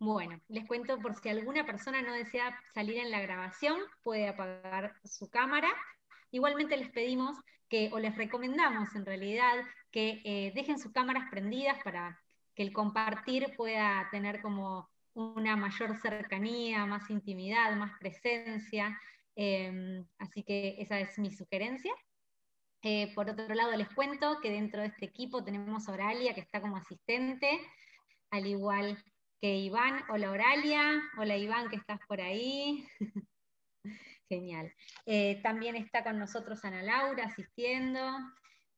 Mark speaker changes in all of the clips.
Speaker 1: Bueno, les cuento por si alguna persona no desea salir en la grabación, puede apagar su cámara. Igualmente les pedimos que, o les recomendamos en realidad, que dejen sus cámaras prendidas para que el compartir pueda tener como una mayor cercanía, más intimidad, más presencia. Así que esa es mi sugerencia. Por otro lado, les cuento que dentro de este equipo tenemos a Oralia, que está como asistente, al igual que Iván. Hola Oralia, hola Iván, que estás por ahí. Genial. También está con nosotros Ana Laura asistiendo.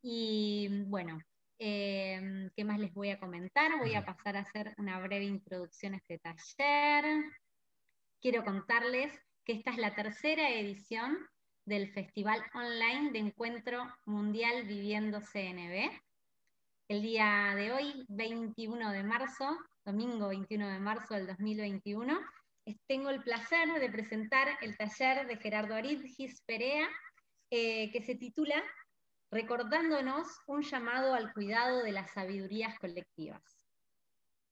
Speaker 1: Y bueno, ¿qué más les voy a comentar? Voy a pasar a hacer una breve introducción a este taller. Quiero contarles que esta es la tercera edición del Festival Online de Encuentro Mundial Viviendo CNB. El día de hoy, 21 de marzo, domingo 21 de marzo del 2021, tengo el placer de presentar el taller de Gerardo Aridgis Perea, que se titula Recordándonos un llamado al cuidado de las sabidurías colectivas.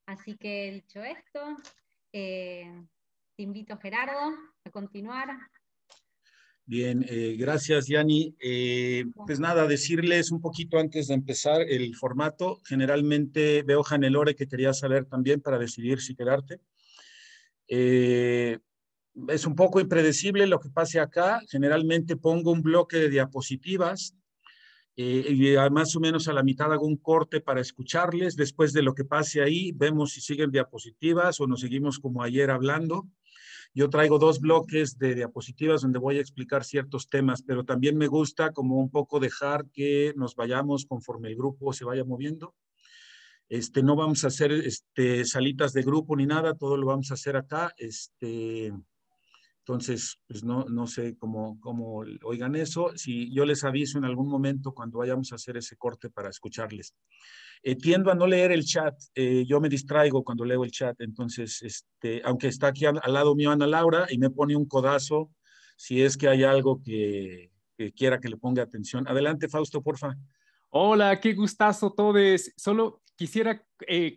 Speaker 1: Así que dicho esto, te invito, Gerardo, a continuar.
Speaker 2: Bien, gracias, Yani. Pues nada, decirles un poquito antes de empezar el formato. Generalmente veo, Janelore, que quería saber también para decidir si quedarte. Es un poco impredecible lo que pase acá. Generalmente pongo un bloque de diapositivas y más o menos a la mitad hago un corte para escucharles. Después de lo que pase ahí, vemos si siguen diapositivas o nos seguimos como ayer hablando. Yo traigo 2 bloques de diapositivas donde voy a explicar ciertos temas, pero también me gusta como un poco dejar que nos vayamos conforme el grupo se vaya moviendo. No vamos a hacer salitas de grupo ni nada, todo lo vamos a hacer acá. Entonces, pues no sé cómo oigan eso. Si yo les aviso en algún momento cuando vayamos a hacer ese corte para escucharles. Tiendo a no leer el chat, yo me distraigo cuando leo el chat, entonces, aunque está aquí al lado mío Ana Laura y me pone un codazo, si es que hay algo que quiera que le ponga atención. Adelante, Fausto, porfa.
Speaker 3: Hola, qué gustazo todos. Solo quisiera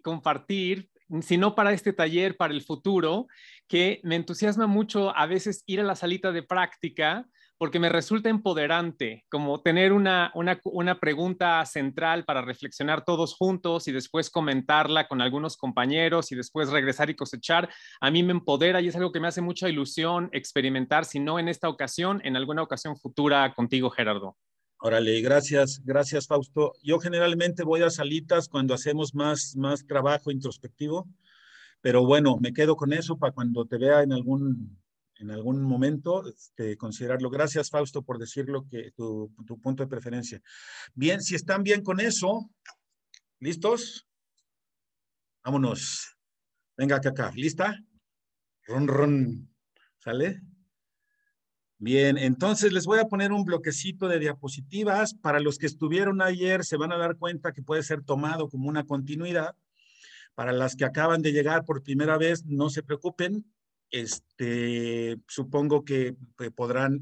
Speaker 3: compartir, si no para este taller, para el futuro, que me entusiasma mucho a veces ir a la salita de práctica porque me resulta empoderante, como tener una pregunta central para reflexionar todos juntos y después comentarla con algunos compañeros y después regresar y cosechar. A mí me empodera y es algo que me hace mucha ilusión experimentar, si no en esta ocasión, en alguna ocasión futura contigo, Gerardo.
Speaker 2: Órale, gracias, Fausto. Yo generalmente voy a salitas cuando hacemos más trabajo introspectivo, pero bueno, me quedo con eso para cuando te vea en algún momento, considerarlo. Gracias, Fausto, por decirlo, que tu punto de preferencia. Bien, si están bien con eso, ¿listos? Vámonos. Venga acá. ¿Lista? Ron, ron. ¿Sale? Bien, entonces les voy a poner un bloquecito de diapositivas. Para los que estuvieron ayer, se van a dar cuenta que puede ser tomado como una continuidad. Para las que acaban de llegar por primera vez, no se preocupen. Supongo que podrán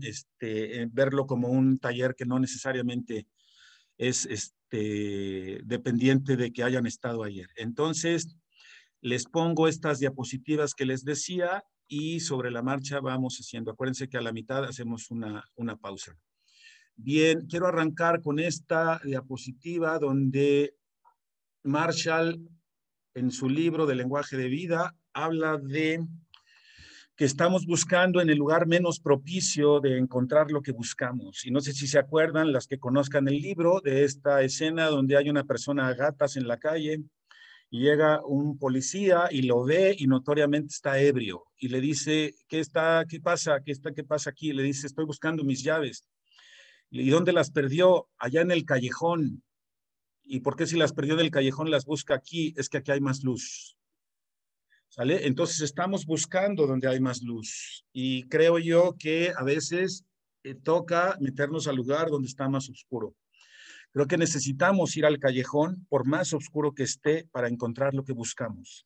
Speaker 2: verlo como un taller que no necesariamente es dependiente de que hayan estado ayer. Entonces, les pongo estas diapositivas que les decía y sobre la marcha vamos haciendo. Acuérdense que a la mitad hacemos una pausa. Bien, quiero arrancar con esta diapositiva donde Marshall, en su libro de lenguaje de vida, habla de que estamos buscando en el lugar menos propicio de encontrar lo que buscamos. Y no sé si se acuerdan, las que conozcan el libro, de esta escena donde hay una persona a gatas en la calle y llega un policía y lo ve y notoriamente está ebrio y le dice, ¿qué pasa? ¿Qué pasa aquí? Le dice, estoy buscando mis llaves. ¿Y dónde las perdió? Allá en el callejón. ¿Y por qué si las perdió en el callejón las busca aquí? Es que aquí hay más luz. ¿Sale? Entonces estamos buscando donde hay más luz y creo yo que a veces toca meternos al lugar donde está más oscuro. Creo que necesitamos ir al callejón, por más oscuro que esté, para encontrar lo que buscamos.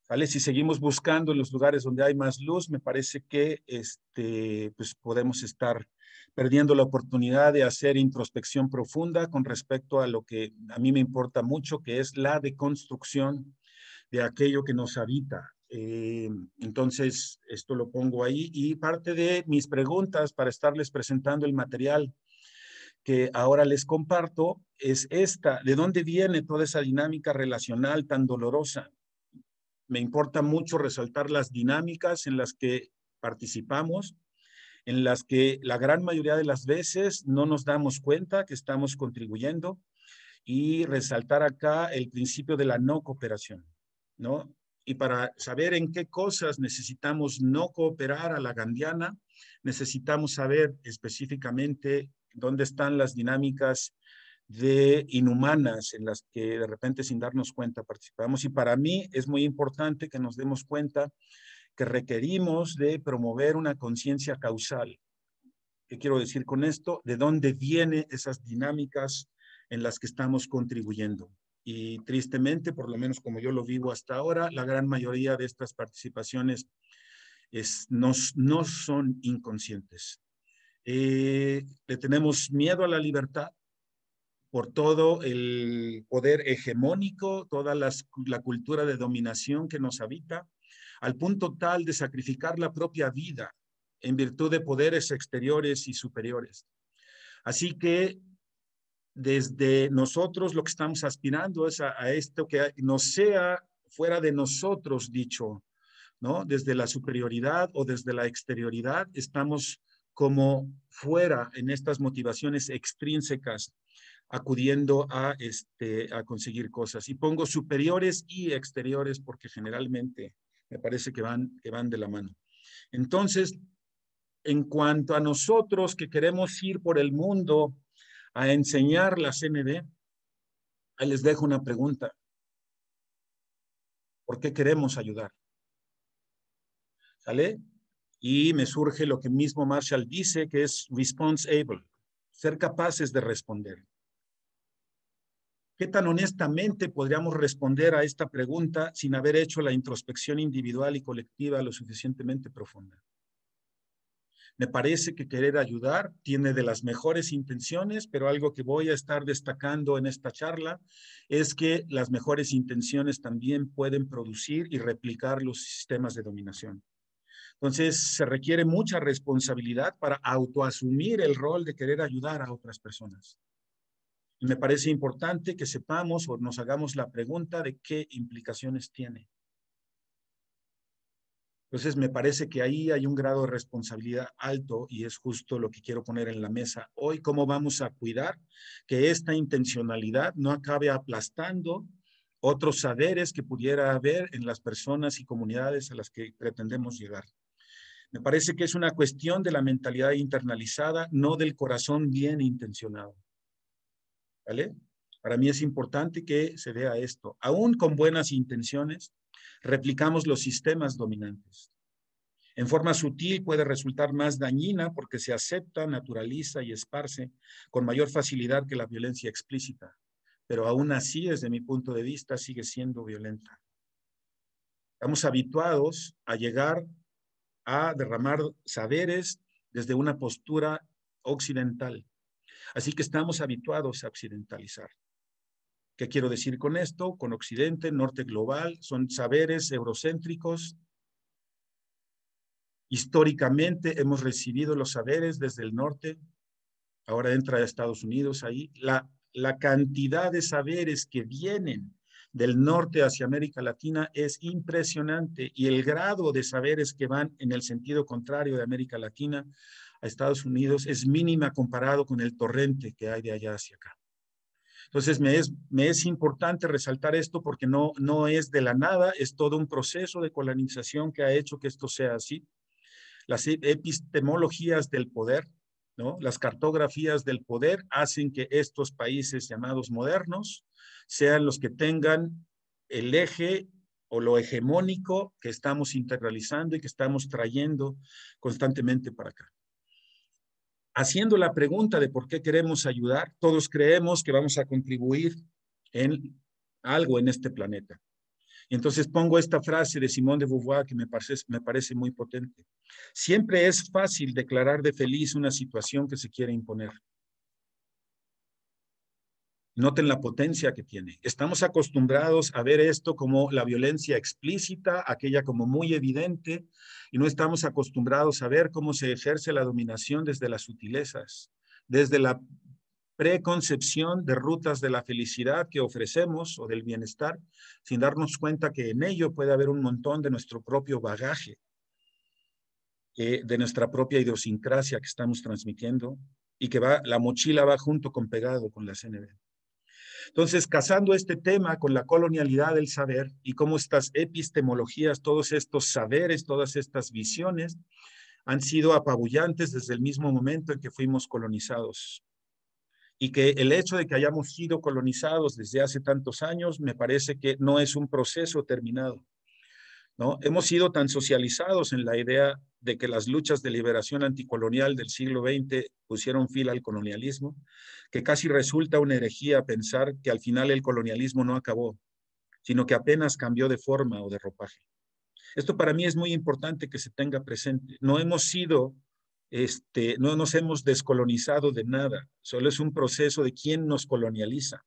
Speaker 2: ¿Vale? Si seguimos buscando en los lugares donde hay más luz, me parece que pues podemos estar perdiendo la oportunidad de hacer introspección profunda con respecto a lo que a mí me importa mucho, que es la deconstrucción de aquello que nos habita. Entonces, esto lo pongo ahí y parte de mis preguntas para estarles presentando el material que ahora les comparto es esta: ¿de dónde viene toda esa dinámica relacional tan dolorosa? Me importa mucho resaltar las dinámicas en las que participamos, en las que la gran mayoría de las veces no nos damos cuenta que estamos contribuyendo, y resaltar acá el principio de la no cooperación, ¿no? Y para saber en qué cosas necesitamos no cooperar a la gandhiana, necesitamos saber específicamente dónde están las dinámicas de inhumanas en las que de repente sin darnos cuenta participamos. Y para mí es muy importante que nos demos cuenta que requerimos de promover una conciencia causal. ¿Qué quiero decir con esto? ¿De dónde vienen esas dinámicas en las que estamos contribuyendo? Y tristemente, por lo menos como yo lo vivo hasta ahora, la gran mayoría de estas participaciones no son inconscientes. Le tenemos miedo a la libertad por todo el poder hegemónico, toda la cultura de dominación que nos habita, al punto tal de sacrificar la propia vida en virtud de poderes exteriores y superiores. Así que desde nosotros lo que estamos aspirando es a esto que nos sea fuera de nosotros dicho, ¿no? Desde la superioridad o desde la exterioridad estamos como fuera en estas motivaciones extrínsecas, acudiendo a conseguir cosas. Y pongo superiores y exteriores porque generalmente me parece que van de la mano. Entonces, en cuanto a nosotros que queremos ir por el mundo a enseñar la CNV, ahí les dejo una pregunta. ¿Por qué queremos ayudar? ¿Sale? Y me surge lo que mismo Marshall dice, que es responsible, ser capaces de responder. ¿Qué tan honestamente podríamos responder a esta pregunta sin haber hecho la introspección individual y colectiva lo suficientemente profunda? Me parece que querer ayudar tiene de las mejores intenciones, pero algo que voy a estar destacando en esta charla es que las mejores intenciones también pueden producir y replicar los sistemas de dominación. Entonces, se requiere mucha responsabilidad para autoasumir el rol de querer ayudar a otras personas. Y me parece importante que sepamos o nos hagamos la pregunta de qué implicaciones tiene. Entonces, me parece que ahí hay un grado de responsabilidad alto y es justo lo que quiero poner en la mesa hoy. ¿Cómo vamos a cuidar que esta intencionalidad no acabe aplastando otros saberes que pudiera haber en las personas y comunidades a las que pretendemos llegar? Me parece que es una cuestión de la mentalidad internalizada, no del corazón bien intencionado. ¿Vale? Para mí es importante que se vea esto. Aún con buenas intenciones, replicamos los sistemas dominantes. En forma sutil puede resultar más dañina porque se acepta, naturaliza y esparce con mayor facilidad que la violencia explícita. Pero aún así, desde mi punto de vista, sigue siendo violenta. Estamos habituados a llegar a derramar saberes desde una postura occidental. Así que estamos habituados a occidentalizar. ¿Qué quiero decir con esto? Con Occidente, Norte global, son saberes eurocéntricos. Históricamente hemos recibido los saberes desde el norte, ahora entra a Estados Unidos ahí. La cantidad de saberes que vienen del norte hacia América Latina es impresionante y el grado de saberes que van en el sentido contrario de América Latina a Estados Unidos es mínima comparado con el torrente que hay de allá hacia acá. Entonces, me es importante resaltar esto porque no es de la nada, es todo un proceso de colonización que ha hecho que esto sea así. Las epistemologías del poder, ¿no? Las cartografías del poder hacen que estos países llamados modernos sean los que tengan el eje o lo hegemónico que estamos integralizando y que estamos trayendo constantemente para acá. Haciendo la pregunta de por qué queremos ayudar, todos creemos que vamos a contribuir en algo en este planeta. Y entonces pongo esta frase de Simone de Beauvoir que me parece muy potente. Siempre es fácil declarar de feliz una situación que se quiere imponer. Noten la potencia que tiene. Estamos acostumbrados a ver esto como la violencia explícita, aquella como muy evidente, y no estamos acostumbrados a ver cómo se ejerce la dominación desde las sutilezas, desde la preconcepción de rutas de la felicidad que ofrecemos o del bienestar, sin darnos cuenta que en ello puede haber un montón de nuestro propio bagaje, de nuestra propia idiosincrasia que estamos transmitiendo y que la mochila va junto con pegado con la CNV. Entonces, casando este tema con la colonialidad del saber y cómo estas epistemologías, todos estos saberes, todas estas visiones han sido apabullantes desde el mismo momento en que fuimos colonizados. Y que el hecho de que hayamos sido colonizados desde hace tantos años me parece que no es un proceso terminado, ¿no? Hemos sido tan socializados en la idea de que las luchas de liberación anticolonial del siglo XX pusieron fin al colonialismo, que casi resulta una herejía pensar que al final el colonialismo no acabó, sino que apenas cambió de forma o de ropaje. Esto para mí es muy importante que se tenga presente. No hemos sido, no nos hemos descolonizado de nada, solo es un proceso de quién nos colonializa.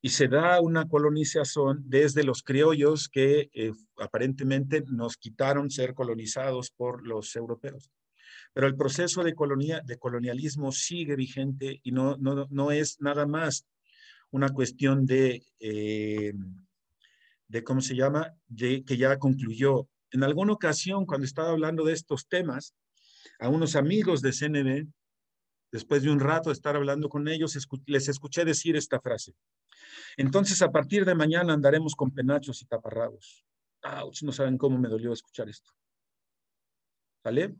Speaker 2: Y se da una colonización desde los criollos que aparentemente nos quitaron ser colonizados por los europeos. Pero el proceso de colonialismo sigue vigente y no es nada más una cuestión de ¿cómo se llama? Que ya concluyó. En alguna ocasión, cuando estaba hablando de estos temas, a unos amigos de CNV, después de un rato de estar hablando con ellos, les escuché decir esta frase. Entonces, a partir de mañana andaremos con penachos y taparrabos. ¡Auch! No saben cómo me dolió escuchar esto. ¿Sale?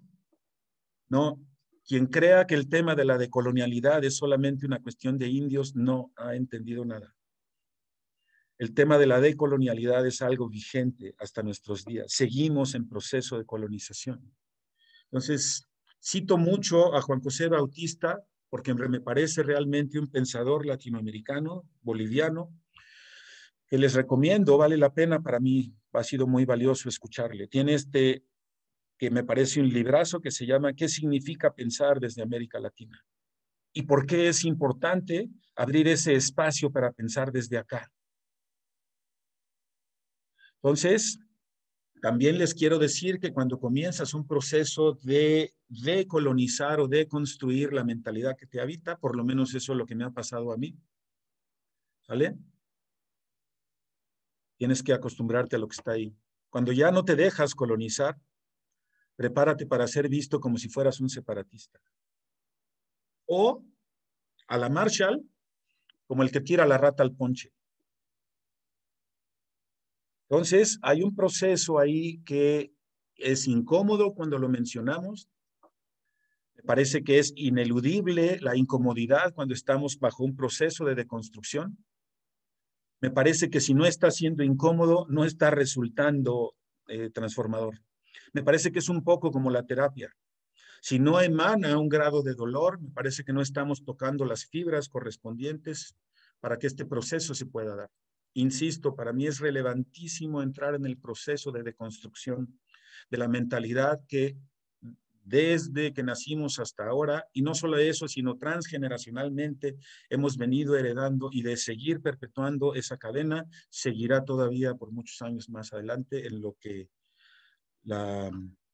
Speaker 2: No, quien crea que el tema de la decolonialidad es solamente una cuestión de indios, no ha entendido nada. El tema de la decolonialidad es algo vigente hasta nuestros días. Seguimos en proceso de colonización. Entonces, cito mucho a Juan José Bautista, porque me parece realmente un pensador latinoamericano, boliviano, que les recomiendo, vale la pena, para mí ha sido muy valioso escucharle. Tiene que me parece un librazo que se llama ¿Qué significa pensar desde América Latina? ¿Y por qué es importante abrir ese espacio para pensar desde acá? Entonces, también les quiero decir que cuando comienzas un proceso de decolonizar o de construir la mentalidad que te habita, por lo menos eso es lo que me ha pasado a mí, ¿vale? Tienes que acostumbrarte a lo que está ahí. Cuando ya no te dejas colonizar, prepárate para ser visto como si fueras un separatista. O a la Marshall, como el que tira la rata al ponche. Entonces, hay un proceso ahí que es incómodo cuando lo mencionamos. Me parece que es ineludible la incomodidad cuando estamos bajo un proceso de deconstrucción. Me parece que si no está siendo incómodo, no está resultando transformador. Me parece que es un poco como la terapia. Si no emana un grado de dolor, me parece que no estamos tocando las fibras correspondientes para que este proceso se pueda dar. Insisto, para mí es relevantísimo entrar en el proceso de deconstrucción de la mentalidad que desde que nacimos hasta ahora, y no solo eso, sino transgeneracionalmente hemos venido heredando, y de seguir perpetuando esa cadena, seguirá todavía por muchos años más adelante en lo que la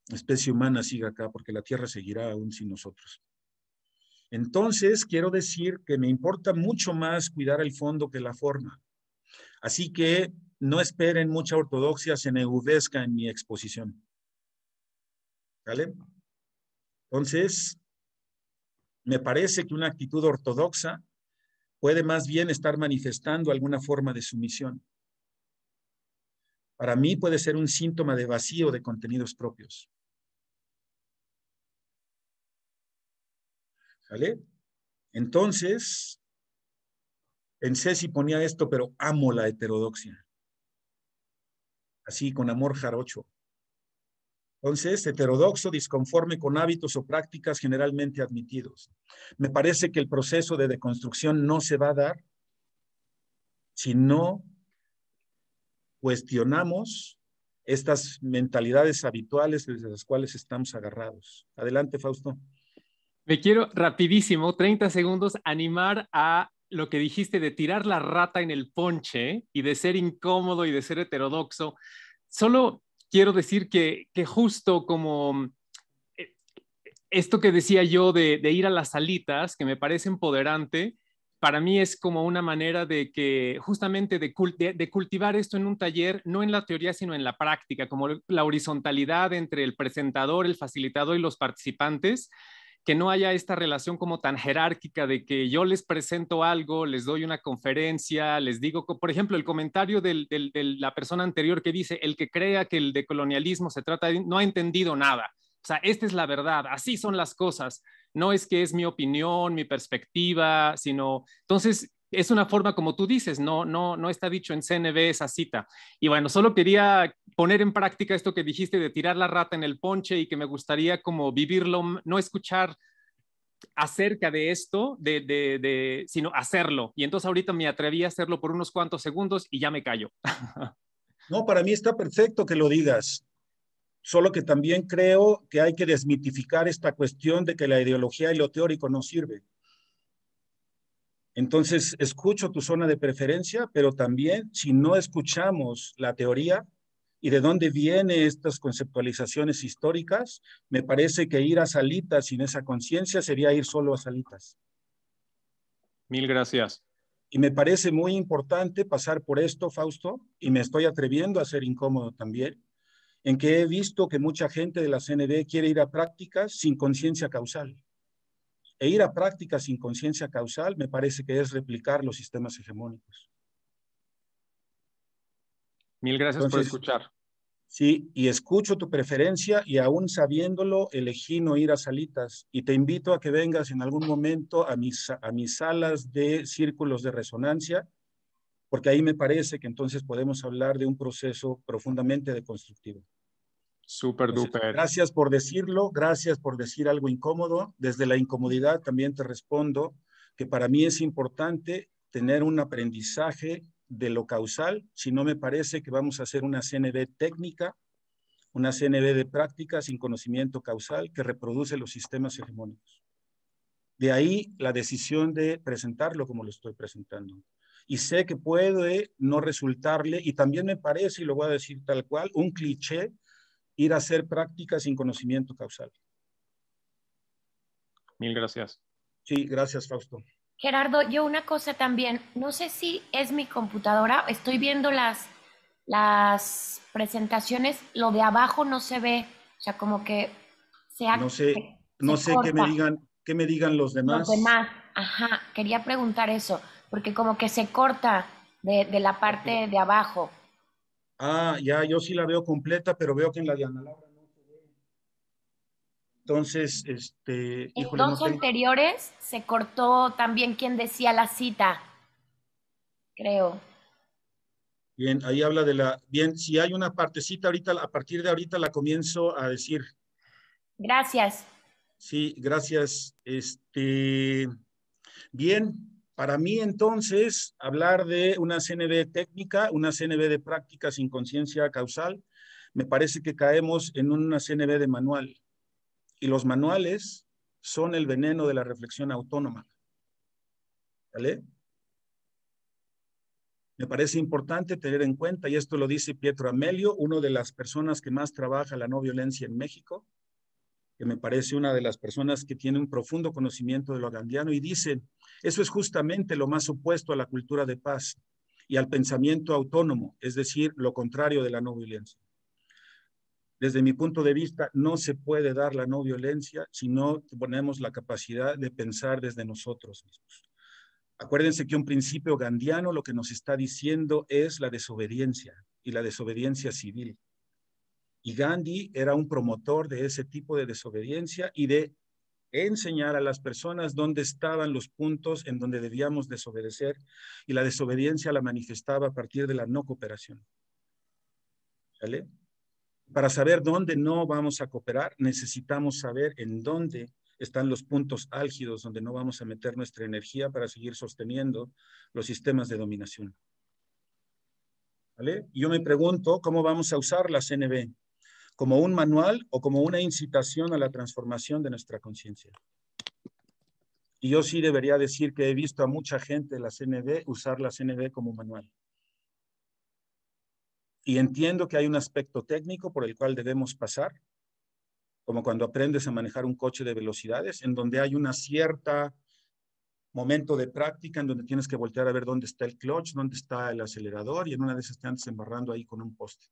Speaker 2: especie humana siga acá, porque la Tierra seguirá aún sin nosotros. Entonces, quiero decir que me importa mucho más cuidar el fondo que la forma. Así que no esperen mucha ortodoxia ceneudesca en mi exposición. ¿Vale? Entonces, me parece que una actitud ortodoxa puede más bien estar manifestando alguna forma de sumisión. Para mí puede ser un síntoma de vacío de contenidos propios. ¿Vale? Entonces, pensé si ponía esto, pero amo la heterodoxia. Así, con amor jarocho. Entonces, heterodoxo, disconforme con hábitos o prácticas generalmente admitidos. Me parece que el proceso de deconstrucción no se va a dar si no cuestionamos estas mentalidades habituales desde las cuales estamos agarrados. Adelante, Fausto.
Speaker 3: Me quiero rapidísimo, 30 segundos, animar a lo que dijiste de tirar la rata en el ponche y de ser incómodo y de ser heterodoxo. Solo quiero decir que justo como esto que decía yo de ir a las salitas, que me parece empoderante, para mí es como una manera de que justamente de cultivar esto en un taller, no en la teoría, sino en la práctica, como la horizontalidad entre el presentador, el facilitador y los participantes, que no haya esta relación como tan jerárquica de que yo les presento algo, les doy una conferencia, les digo, por ejemplo, el comentario de la persona anterior que dice, el que crea que el decolonialismo se trata de, no ha entendido nada. O sea, esta es la verdad, así son las cosas. No es que es mi opinión, mi perspectiva, sino, entonces, es una forma como tú dices, no está dicho en CNV esa cita. Y bueno, solo quería poner en práctica esto que dijiste de tirar la rata en el ponche y que me gustaría como vivirlo, no escuchar acerca de esto, sino hacerlo. Y entonces ahorita me atreví a hacerlo por unos cuantos segundos y ya me callo.
Speaker 2: No, para mí está perfecto que lo digas. Solo que también creo que hay que desmitificar esta cuestión de que la ideología y lo teórico no sirve. Entonces, escucho tu zona de preferencia, pero también si no escuchamos la teoría y de dónde vienen estas conceptualizaciones históricas, me parece que ir a salitas sin esa conciencia sería ir solo a salitas.
Speaker 3: Mil gracias.
Speaker 2: Y me parece muy importante pasar por esto, Fausto, y me estoy atreviendo a ser incómodo también, en que he visto que mucha gente de la CNV quiere ir a prácticas sin conciencia causal. E ir a prácticas sin conciencia causal me parece que es replicar los sistemas hegemónicos.
Speaker 3: Mil gracias por escuchar.
Speaker 2: Sí, y escucho tu preferencia y aún sabiéndolo, elegí no ir a salitas. Y te invito a que vengas en algún momento a mis salas de círculos de resonancia, porque ahí me parece que entonces podemos hablar de un proceso profundamente deconstructivo.
Speaker 3: Súper duper.
Speaker 2: Gracias por decirlo, gracias por decir algo incómodo. Desde la incomodidad también te respondo que para mí es importante tener un aprendizaje de lo causal, si no me parece que vamos a hacer una CNV técnica, una CNV de práctica sin conocimiento causal que reproduce los sistemas hegemónicos. De ahí la decisión de presentarlo como lo estoy presentando. Y sé que puede no resultarle, y también me parece, y lo voy a decir tal cual, un cliché ir a hacer prácticas sin conocimiento causal.
Speaker 3: Mil gracias.
Speaker 2: Sí, gracias, Fausto.
Speaker 4: Gerardo, yo una cosa también, no sé si es mi computadora, estoy viendo las presentaciones, lo de abajo no se ve, o sea, como que
Speaker 2: no sé qué me digan los demás.
Speaker 4: Los demás, ajá, quería preguntar eso, porque como que se corta de la parte de abajo.
Speaker 2: Ah, ya, yo sí la veo completa, pero veo que en la de Ana Laura no se ve. Entonces, híjole,
Speaker 4: en dos anteriores se cortó también quien decía la cita, creo.
Speaker 2: Bien, ahí habla de la... Bien, si hay una partecita ahorita, a partir de ahorita la comienzo a decir.
Speaker 4: Gracias.
Speaker 2: Sí, gracias. Bien, para mí entonces, hablar de una CNV técnica, una CNV de práctica sin conciencia causal, me parece que caemos en una CNV de manual. Y los manuales son el veneno de la reflexión autónoma. ¿Vale? Me parece importante tener en cuenta, y esto lo dice Pietro Amelio, una de las personas que más trabaja la no violencia en México, que me parece una de las personas que tiene un profundo conocimiento de lo gandiano, y dice, eso es justamente lo más opuesto a la cultura de paz y al pensamiento autónomo, es decir, lo contrario de la no violencia. Desde mi punto de vista, no se puede dar la no violencia si no ponemos la capacidad de pensar desde nosotros mismos. Acuérdense que un principio gandiano lo que nos está diciendo es la desobediencia y la desobediencia civil. Y Gandhi era un promotor de ese tipo de desobediencia y de enseñar a las personas dónde estaban los puntos en donde debíamos desobedecer, y la desobediencia la manifestaba a partir de la no cooperación. ¿Vale? Para saber dónde no vamos a cooperar, necesitamos saber en dónde están los puntos álgidos donde no vamos a meter nuestra energía para seguir sosteniendo los sistemas de dominación. ¿Vale? Yo me pregunto cómo vamos a usar la CNV, como un manual o como una incitación a la transformación de nuestra conciencia. Y yo sí debería decir que he visto a mucha gente de la CNV usar la CNV como manual. Y entiendo que hay un aspecto técnico por el cual debemos pasar, como cuando aprendes a manejar un coche de velocidades, en donde hay una cierta momento de práctica en donde tienes que voltear a ver dónde está el clutch, dónde está el acelerador, y en una de esas te andas embarrando ahí con un poste.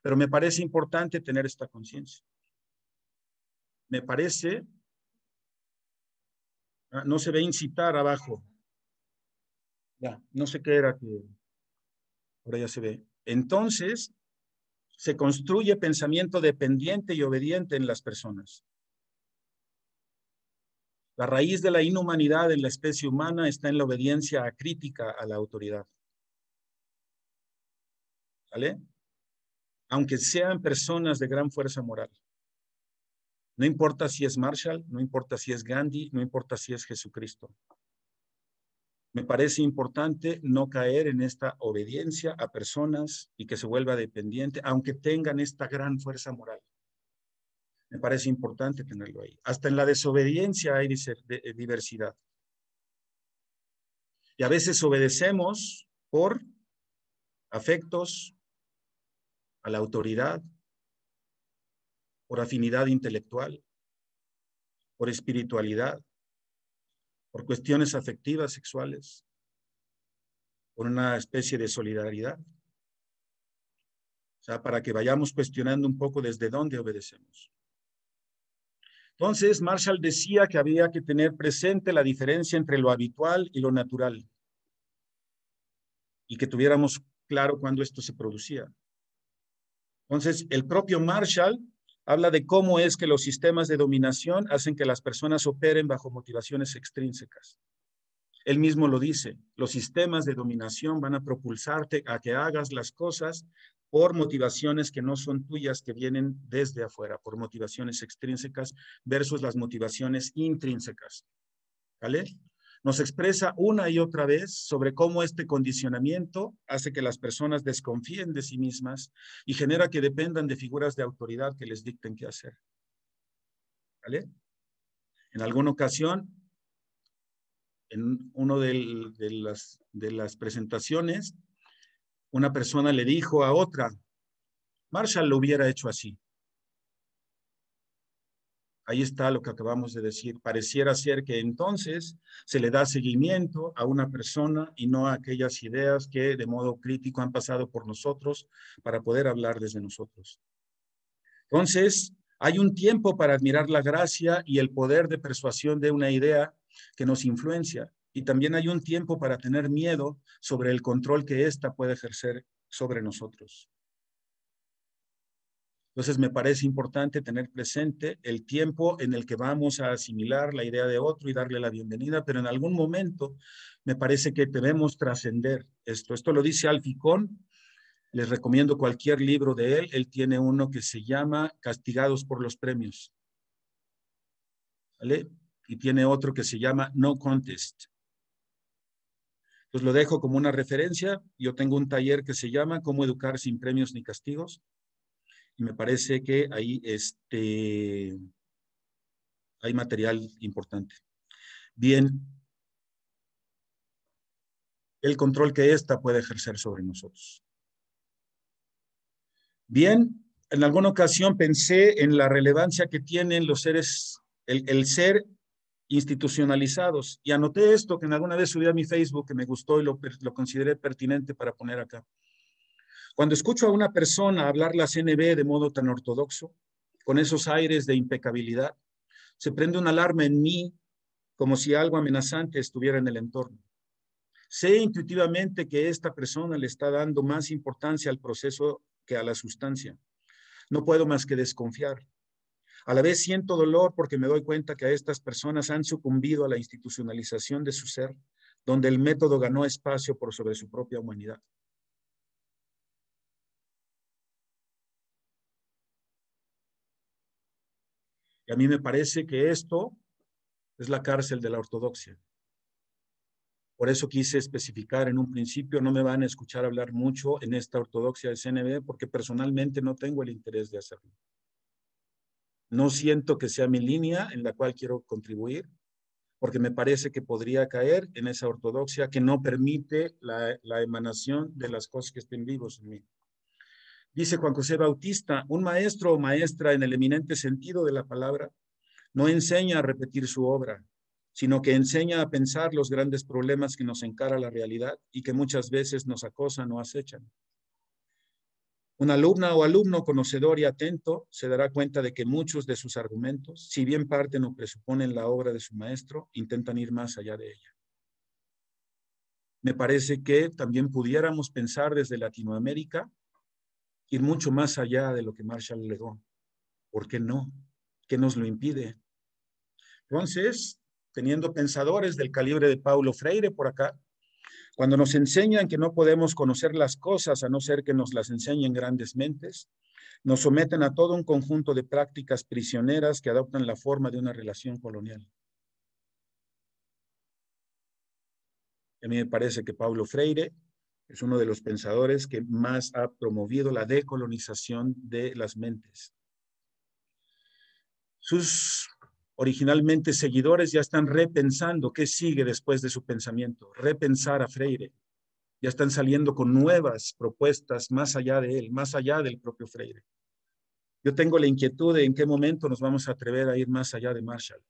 Speaker 2: Pero me parece importante tener esta conciencia. Me parece, no se ve incitar abajo. Ya, no sé qué era que ahora ya se ve. Entonces, se construye pensamiento dependiente y obediente en las personas. La raíz de la inhumanidad en la especie humana está en la obediencia acrítica a la autoridad. ¿Vale? Aunque sean personas de gran fuerza moral. No importa si es Marshall, no importa si es Gandhi, no importa si es Jesucristo. Me parece importante no caer en esta obediencia a personas y que se vuelva dependiente, aunque tengan esta gran fuerza moral. Me parece importante tenerlo ahí. Hasta en la desobediencia hay diversidad. Y a veces obedecemos por afectos a la autoridad, por afinidad intelectual, por espiritualidad, por cuestiones afectivas sexuales, por una especie de solidaridad. O sea, para que vayamos cuestionando un poco desde dónde obedecemos. Entonces, Marshall decía que había que tener presente la diferencia entre lo habitual y lo natural. Y que tuviéramos claro cuándo esto se producía. Entonces, el propio Marshall habla de cómo es que los sistemas de dominación hacen que las personas operen bajo motivaciones extrínsecas. Él mismo lo dice, los sistemas de dominación van a propulsarte a que hagas las cosas por motivaciones que no son tuyas, que vienen desde afuera, por motivaciones extrínsecas versus las motivaciones intrínsecas. ¿Vale? Nos expresa una y otra vez sobre cómo este condicionamiento hace que las personas desconfíen de sí mismas y genera que dependan de figuras de autoridad que les dicten qué hacer. ¿Vale? En alguna ocasión, en una de las presentaciones, una persona le dijo a otra, Marshall lo hubiera hecho así. Ahí está lo que acabamos de decir. Pareciera ser que entonces se le da seguimiento a una persona y no a aquellas ideas que de modo crítico han pasado por nosotros para poder hablar desde nosotros. Entonces, hay un tiempo para admirar la gracia y el poder de persuasión de una idea que nos influencia. Y también hay un tiempo para tener miedo sobre el control que ésta puede ejercer sobre nosotros. Entonces me parece importante tener presente el tiempo en el que vamos a asimilar la idea de otro y darle la bienvenida, pero en algún momento me parece que debemos trascender esto. Esto lo dice Alfie Kohn. Les recomiendo cualquier libro de él. Él tiene uno que se llama Castigados por los premios. ¿Vale? Y tiene otro que se llama No Contest. Pues lo dejo como una referencia. Yo tengo un taller que se llama Cómo educar sin premios ni castigos. Y me parece que ahí hay material importante. Bien, el control que ésta puede ejercer sobre nosotros. Bien, en alguna ocasión pensé en la relevancia que tienen los seres, el ser institucionalizados, y anoté esto que en alguna vez subí a mi Facebook que me gustó y lo consideré pertinente para poner acá. Cuando escucho a una persona hablar la CNV de modo tan ortodoxo, con esos aires de impecabilidad, se prende una alarma en mí como si algo amenazante estuviera en el entorno. Sé intuitivamente que esta persona le está dando más importancia al proceso que a la sustancia. No puedo más que desconfiar. A la vez siento dolor porque me doy cuenta que a estas personas han sucumbido a la institucionalización de su ser, donde el método ganó espacio por sobre su propia humanidad. Y a mí me parece que esto es la cárcel de la ortodoxia. Por eso quise especificar en un principio, no me van a escuchar hablar mucho en esta ortodoxia de CNV, porque personalmente no tengo el interés de hacerlo. No siento que sea mi línea en la cual quiero contribuir, porque me parece que podría caer en esa ortodoxia que no permite la emanación de las cosas que estén vivos en mí. Dice Juan José Bautista, un maestro o maestra en el eminente sentido de la palabra no enseña a repetir su obra, sino que enseña a pensar los grandes problemas que nos encara la realidad y que muchas veces nos acosan o acechan. Una alumna o alumno conocedor y atento se dará cuenta de que muchos de sus argumentos, si bien parten o presuponen la obra de su maestro, intentan ir más allá de ella. Me parece que también pudiéramos pensar desde Latinoamérica, ir mucho más allá de lo que Marshall legó. ¿Por qué no? ¿Qué nos lo impide? Entonces, teniendo pensadores del calibre de Paulo Freire por acá, cuando nos enseñan que no podemos conocer las cosas a no ser que nos las enseñen grandes mentes, nos someten a todo un conjunto de prácticas prisioneras que adoptan la forma de una relación colonial. A mí me parece que Paulo Freire es uno de los pensadores que más ha promovido la decolonización de las mentes. Sus originalmente seguidores ya están repensando qué sigue después de su pensamiento, repensar a Freire. Ya están saliendo con nuevas propuestas más allá de él, más allá del propio Freire. Yo tengo la inquietud de en qué momento nos vamos a atrever a ir más allá de Marshall.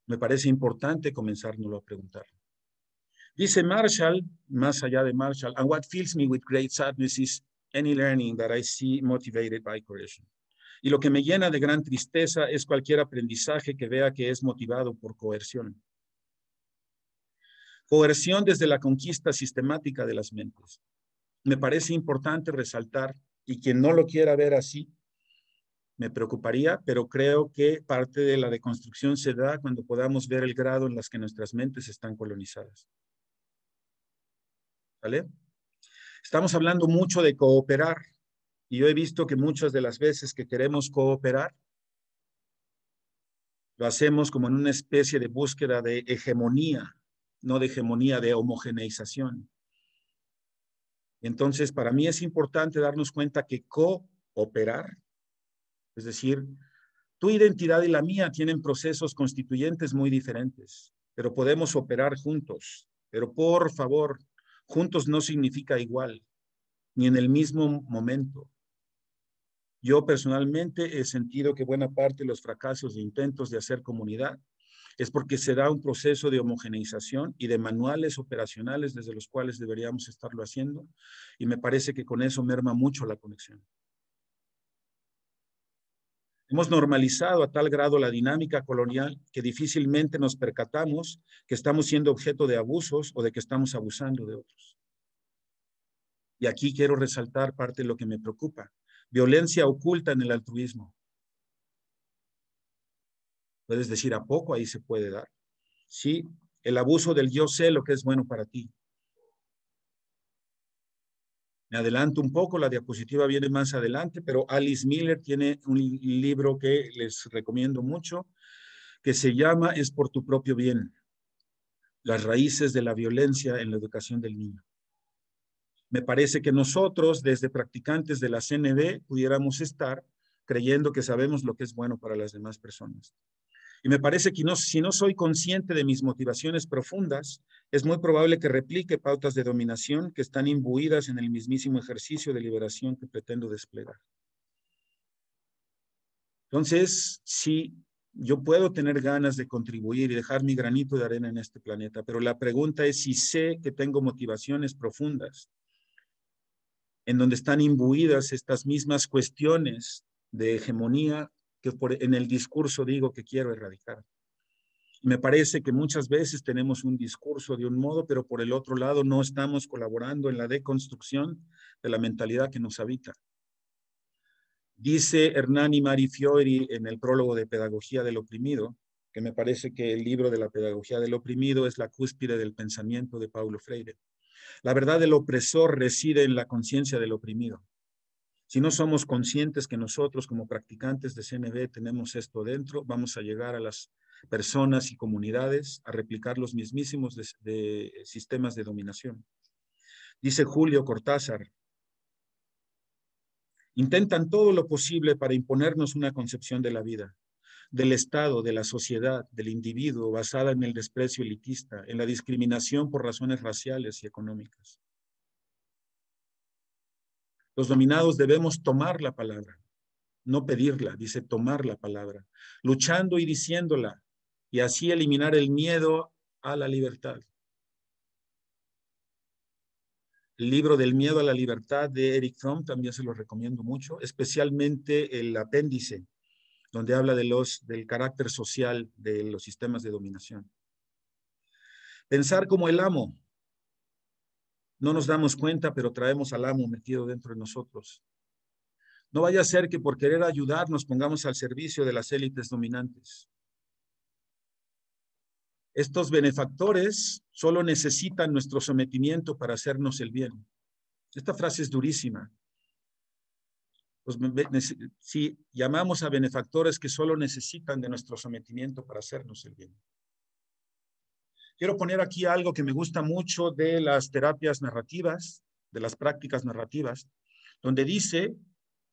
Speaker 2: Me parece importante comenzárnoslo a preguntar. Dice Marshall, más allá de Marshall, and what fills me with great sadness is any learning that I see motivated by coercion. Y lo que me llena de gran tristeza es cualquier aprendizaje que vea que es motivado por coerción. Coerción desde la conquista sistemática de las mentes. Me parece importante resaltar, y quien no lo quiera ver así, me preocuparía, pero creo que parte de la deconstrucción se da cuando podamos ver el grado en las que nuestras mentes están colonizadas. ¿Vale? Estamos hablando mucho de cooperar, y yo he visto que muchas de las veces que queremos cooperar, lo hacemos como en una especie de búsqueda de hegemonía, no de hegemonía, de homogeneización. Entonces, para mí es importante darnos cuenta que cooperar, es decir, tu identidad y la mía tienen procesos constituyentes muy diferentes, pero podemos operar juntos. Pero por favor, juntos no significa igual, ni en el mismo momento. Yo personalmente he sentido que buena parte de los fracasos de intentos de hacer comunidad es porque se da un proceso de homogeneización y de manuales operacionales desde los cuales deberíamos estarlo haciendo, y me parece que con eso merma mucho la conexión. Hemos normalizado a tal grado la dinámica colonial que difícilmente nos percatamos que estamos siendo objeto de abusos o de que estamos abusando de otros. Y aquí quiero resaltar parte de lo que me preocupa. Violencia oculta en el altruismo. Puedes decir, ¿a poco ahí se puede dar? Sí, el abuso del yo sé lo que es bueno para ti. Me adelanto un poco, la diapositiva viene más adelante, pero Alice Miller tiene un libro que les recomiendo mucho, que se llama Es por tu propio bien, las raíces de la violencia en la educación del niño. Me parece que nosotros, desde practicantes de la CNV, pudiéramos estar creyendo que sabemos lo que es bueno para las demás personas. Y me parece que si no soy consciente de mis motivaciones profundas, es muy probable que replique pautas de dominación que están imbuidas en el mismísimo ejercicio de liberación que pretendo desplegar. Entonces, sí, yo puedo tener ganas de contribuir y dejar mi granito de arena en este planeta, pero la pregunta es si sé que tengo motivaciones profundas en donde están imbuidas estas mismas cuestiones de hegemonía que en el discurso digo que quiero erradicar. Me parece que muchas veces tenemos un discurso de un modo, pero por el otro lado no estamos colaborando en la deconstrucción de la mentalidad que nos habita. Dice Hernani Mari Fiori en el prólogo de Pedagogía del Oprimido, que me parece que el libro de la Pedagogía del Oprimido es la cúspide del pensamiento de Paulo Freire. La verdad del opresor reside en la conciencia del oprimido. Si no somos conscientes que nosotros como practicantes de CNV tenemos esto dentro, vamos a llegar a las personas y comunidades a replicar los mismísimos de sistemas de dominación. Dice Julio Cortázar, intentan todo lo posible para imponernos una concepción de la vida. del Estado, de la sociedad, del individuo, basada en el desprecio elitista, en la discriminación por razones raciales y económicas. Los dominados debemos tomar la palabra, no pedirla, dice tomar la palabra, luchando y diciéndola, y así eliminar el miedo a la libertad. El libro del miedo a la libertad de Erich Fromm también se lo recomiendo mucho, especialmente el apéndice, donde habla del carácter social de los sistemas de dominación. Pensar como el amo. No nos damos cuenta, pero traemos al amo metido dentro de nosotros. No vaya a ser que por querer ayudar nos pongamos al servicio de las élites dominantes. Estos benefactores solo necesitan nuestro sometimiento para hacernos el bien. Esta frase es durísima. Si llamamos a benefactores que solo necesitan de nuestro sometimiento para hacernos el bien. Quiero poner aquí algo que me gusta mucho de las terapias narrativas, de las prácticas narrativas, donde dice,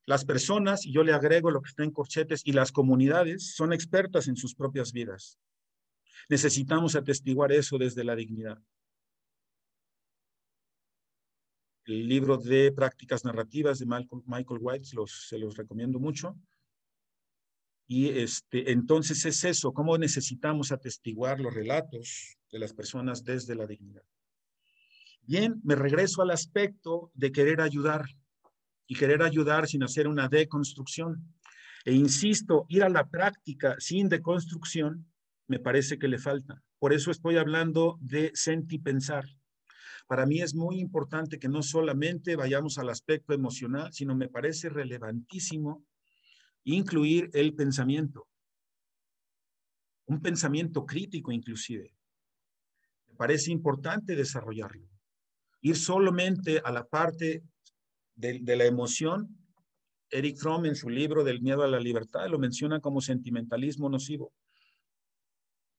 Speaker 2: las personas, y yo le agrego lo que está en corchetes, y las comunidades son expertas en sus propias vidas. Necesitamos atestiguar eso desde la dignidad. El libro de prácticas narrativas de Michael White se los recomiendo mucho. Y entonces es eso, cómo necesitamos atestiguar los relatos de las personas desde la dignidad. Bien, me regreso al aspecto de querer ayudar y querer ayudar sin hacer una deconstrucción. E insisto, ir a la práctica sin deconstrucción me parece que le falta. Por eso estoy hablando de sentipensar. Para mí es muy importante que no solamente vayamos al aspecto emocional, sino me parece relevantísimo incluir el pensamiento. Un pensamiento crítico inclusive. Me parece importante desarrollarlo. Ir solamente a la parte de la emoción. Erich Fromm en su libro del miedo a la libertad lo menciona como sentimentalismo nocivo.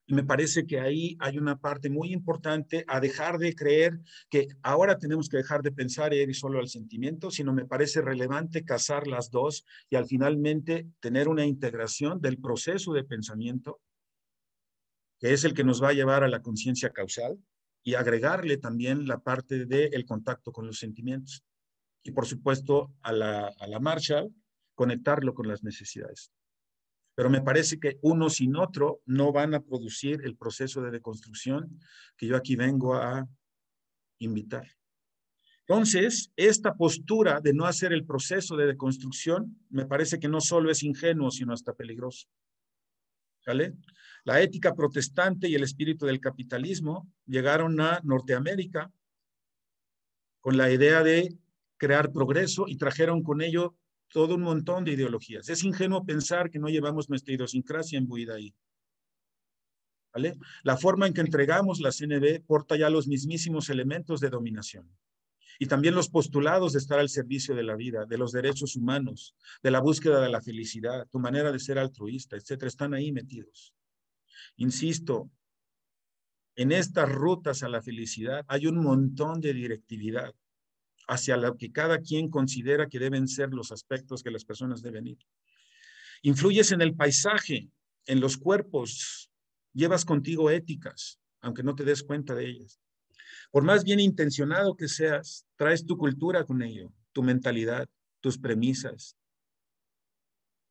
Speaker 2: Y me parece que ahí hay una parte muy importante a dejar de creer que ahora tenemos que dejar de pensar y ir solo al sentimiento, sino me parece relevante casar las dos y al finalmente tener una integración del proceso de pensamiento, que es el que nos va a llevar a la conciencia causal, y agregarle también la parte del contacto con los sentimientos. Y por supuesto a la marcha, conectarlo con las necesidades. Pero me parece que uno sin otro no van a producir el proceso de deconstrucción que yo aquí vengo a invitar. Entonces, esta postura de no hacer el proceso de deconstrucción me parece que no solo es ingenuo, sino hasta peligroso. ¿Vale? La ética protestante y el espíritu del capitalismo llegaron a Norteamérica con la idea de crear progreso y trajeron con ello todo un montón de ideologías. Es ingenuo pensar que no llevamos nuestra idiosincrasia imbuida ahí. ¿Vale? La forma en que entregamos la CNV porta ya los mismísimos elementos de dominación. Y también los postulados de estar al servicio de la vida, de los derechos humanos, de la búsqueda de la felicidad, tu manera de ser altruista, etcétera, están ahí metidos. Insisto, en estas rutas a la felicidad hay un montón de directividad hacia lo que cada quien considera que deben ser los aspectos que las personas deben ir. Influyes en el paisaje, en los cuerpos, llevas contigo éticas, aunque no te des cuenta de ellas. Por más bien intencionado que seas, traes tu cultura con ello, tu mentalidad, tus premisas,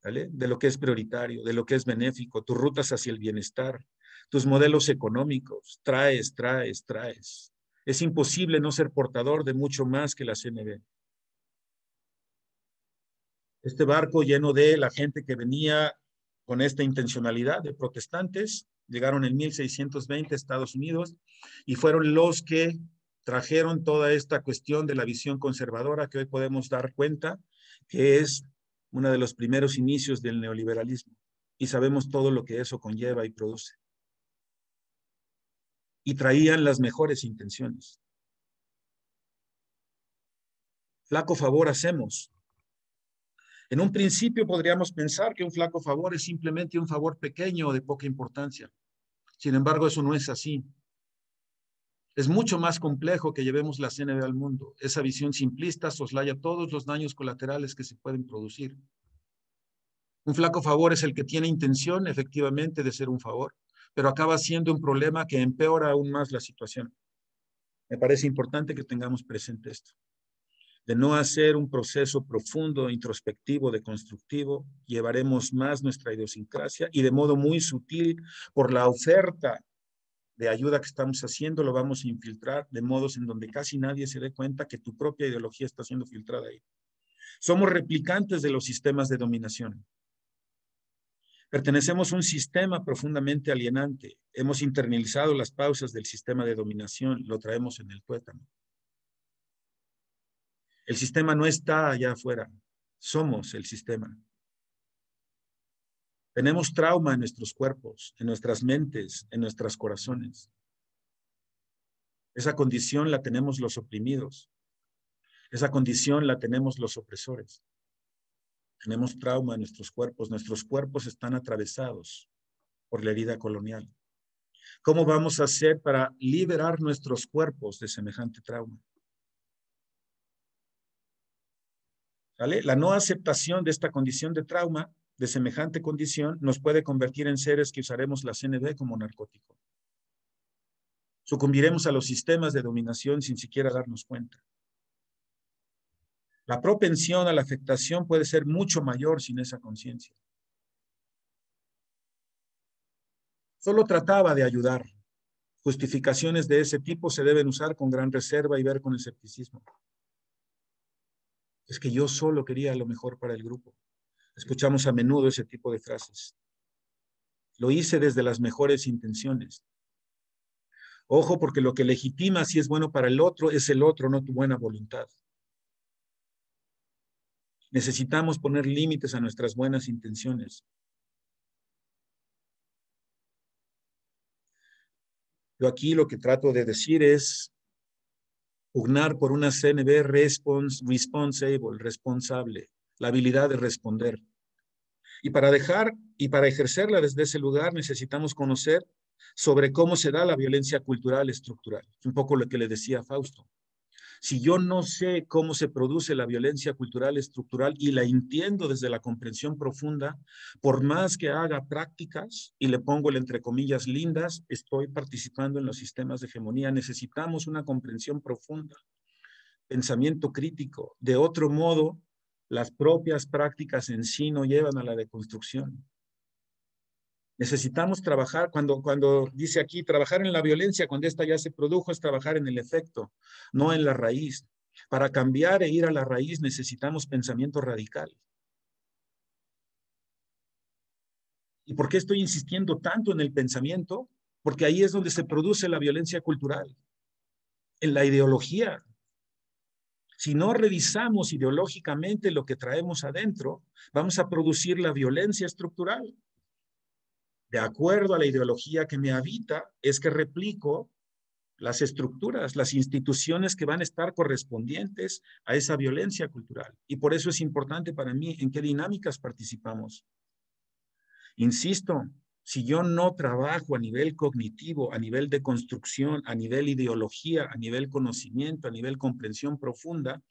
Speaker 2: ¿vale? De lo que es prioritario, de lo que es benéfico, tus rutas hacia el bienestar, tus modelos económicos, traes. Es imposible no ser portador de mucho más que la CNV. Este barco lleno de la gente que venía con esta intencionalidad de protestantes, llegaron en 1620 a Estados Unidos y fueron los que trajeron toda esta cuestión de la visión conservadora que hoy podemos dar cuenta que es uno de los primeros inicios del neoliberalismo. Y sabemos todo lo que eso conlleva y produce. Y traían las mejores intenciones. Flaco favor hacemos. En un principio podríamos pensar que un flaco favor es simplemente un favor pequeño o de poca importancia. Sin embargo, eso no es así. Es mucho más complejo que llevemos la CNV al mundo. Esa visión simplista soslaya todos los daños colaterales que se pueden producir. Un flaco favor es el que tiene intención, efectivamente, de ser un favor, pero acaba siendo un problema que empeora aún más la situación. Me parece importante que tengamos presente esto. De no hacer un proceso profundo, introspectivo, deconstructivo, llevaremos más nuestra idiosincrasia y de modo muy sutil, por la oferta de ayuda que estamos haciendo, lo vamos a infiltrar de modos en donde casi nadie se dé cuenta que tu propia ideología está siendo filtrada ahí. Somos replicantes de los sistemas de dominación. Pertenecemos a un sistema profundamente alienante. Hemos internalizado las pausas del sistema de dominación, lo traemos en el tuétano. El sistema no está allá afuera, somos el sistema. Tenemos trauma en nuestros cuerpos, en nuestras mentes, en nuestros corazones. Esa condición la tenemos los oprimidos. Esa condición la tenemos los opresores. Tenemos trauma en nuestros cuerpos están atravesados por la herida colonial. ¿Cómo vamos a hacer para liberar nuestros cuerpos de semejante trauma? ¿Vale? La no aceptación de esta condición de trauma, de semejante condición, nos puede convertir en seres que usaremos la CNV como narcótico. Sucumbiremos a los sistemas de dominación sin siquiera darnos cuenta. La propensión a la afectación puede ser mucho mayor sin esa conciencia. Solo trataba de ayudar. Justificaciones de ese tipo se deben usar con gran reserva y ver con escepticismo. Es que yo solo quería lo mejor para el grupo. Escuchamos a menudo ese tipo de frases. Lo hice desde las mejores intenciones. Ojo, porque lo que legitima si es bueno para el otro es el otro, no tu buena voluntad. Necesitamos poner límites a nuestras buenas intenciones. Yo aquí lo que trato de decir es pugnar por una CNV responsable, la habilidad de responder. Y para ejercerla desde ese lugar necesitamos conocer sobre cómo se da la violencia cultural estructural. Es un poco lo que le decía a Fausto. Si yo no sé cómo se produce la violencia cultural estructural y la entiendo desde la comprensión profunda, por más que haga prácticas, y le pongo el entre comillas lindas, estoy participando en los sistemas de hegemonía. Necesitamos una comprensión profunda, pensamiento crítico. De otro modo, las propias prácticas en sí no llevan a la deconstrucción. Necesitamos trabajar, cuando dice aquí, trabajar en la violencia, cuando esta ya se produjo, es trabajar en el efecto, no en la raíz. Para cambiar e ir a la raíz necesitamos pensamiento radical. ¿Y por qué estoy insistiendo tanto en el pensamiento? Porque ahí es donde se produce la violencia cultural, en la ideología. Si no revisamos ideológicamente lo que traemos adentro, vamos a producir la violencia estructural. De acuerdo a la ideología que me habita, es que replico las estructuras, las instituciones que van a estar correspondientes a esa violencia cultural. Y por eso es importante para mí en qué dinámicas participamos. Insisto, si yo no trabajo a nivel cognitivo, a nivel de construcción, a nivel ideología, a nivel conocimiento, a nivel comprensión profunda,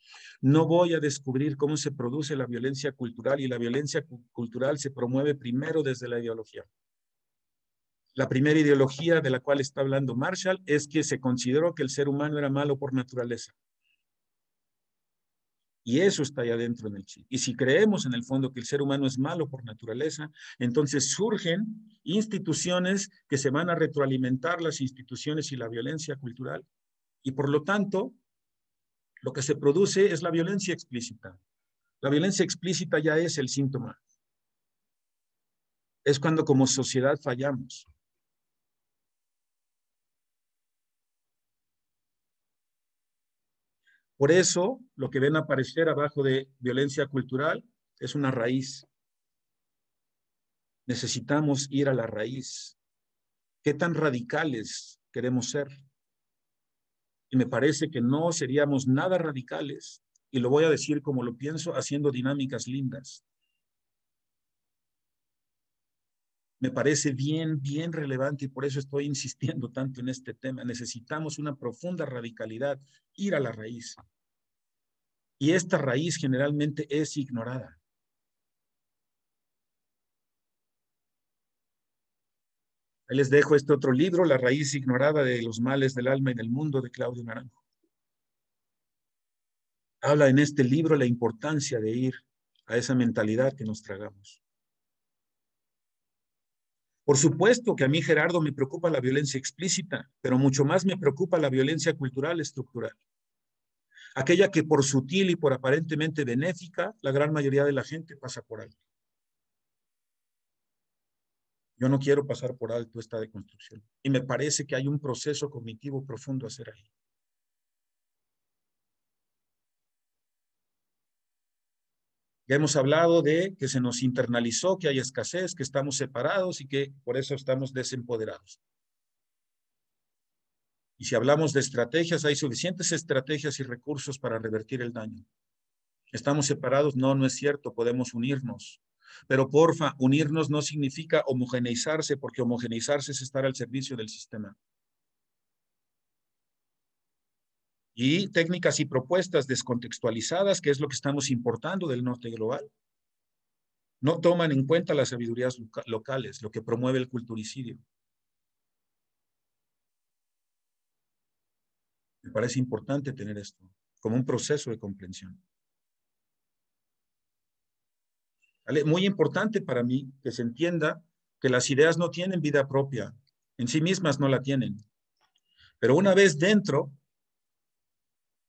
Speaker 2: no voy a descubrir cómo se produce la violencia cultural, y la violencia cultural se promueve primero desde la ideología. La primera ideología de la cual está hablando Marshall es que se consideró que el ser humano era malo por naturaleza. Y eso está allá adentro en el chip. Y si creemos en el fondo que el ser humano es malo por naturaleza, entonces surgen instituciones que se van a retroalimentar las instituciones y la violencia cultural. Y por lo tanto, lo que se produce es la violencia explícita. La violencia explícita ya es el síntoma. Es cuando como sociedad fallamos. Por eso, lo que ven aparecer abajo de violencia cultural es una raíz. Necesitamos ir a la raíz. ¿Qué tan radicales queremos ser? Y me parece que no seríamos nada radicales, y lo voy a decir como lo pienso, haciendo dinámicas lindas. Me parece bien relevante, y por eso estoy insistiendo tanto en este tema. Necesitamos una profunda radicalidad, ir a la raíz. Y esta raíz generalmente es ignorada. Ahí les dejo este otro libro, La raíz ignorada de los males del alma y del mundo, de Claudio Naranjo. Habla en este libro la importancia de ir a esa mentalidad que nos tragamos. Por supuesto que a mí, Gerardo, me preocupa la violencia explícita, pero mucho más me preocupa la violencia cultural estructural. Aquella que por sutil y por aparentemente benéfica, la gran mayoría de la gente pasa por alto. Yo no quiero pasar por alto esta deconstrucción. Y me parece que hay un proceso cognitivo profundo a hacer ahí. Ya hemos hablado de que se nos internalizó, que hay escasez, que estamos separados y que por eso estamos desempoderados. Y si hablamos de estrategias, hay suficientes estrategias y recursos para revertir el daño. ¿Estamos separados? No, no es cierto, podemos unirnos. Pero porfa, unirnos no significa homogeneizarse, porque homogeneizarse es estar al servicio del sistema. Y técnicas y propuestas descontextualizadas, que es lo que estamos importando del norte global, no toman en cuenta las sabidurías locales, lo que promueve el culturicidio. Me parece importante tener esto como un proceso de comprensión. ¿Vale? Muy importante para mí que se entienda que las ideas no tienen vida propia, en sí mismas no la tienen. Pero una vez dentro,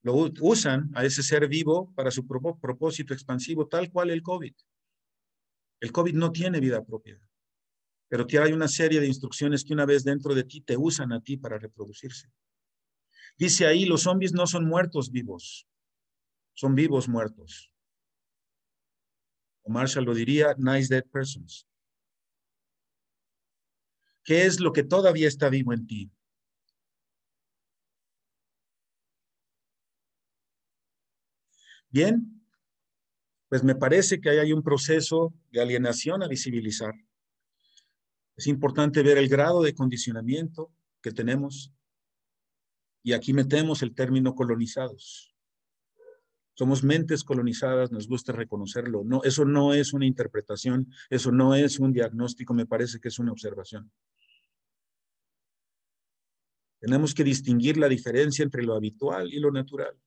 Speaker 2: lo usan a ese ser vivo para su propósito expansivo, tal cual el COVID. El COVID no tiene vida propia, pero hay una serie de instrucciones que una vez dentro de ti te usan a ti para reproducirse. Dice ahí, los zombies no son muertos vivos, son vivos muertos. O Marshall lo diría, nice dead persons. ¿Qué es lo que todavía está vivo en ti? Bien, pues me parece que ahí hay un proceso de alienación a visibilizar. Es importante ver el grado de condicionamiento que tenemos. Y aquí metemos el término colonizados. Somos mentes colonizadas, nos gusta reconocerlo. No, eso no es una interpretación, eso no es un diagnóstico, me parece que es una observación. Tenemos que distinguir la diferencia entre lo habitual y lo natural.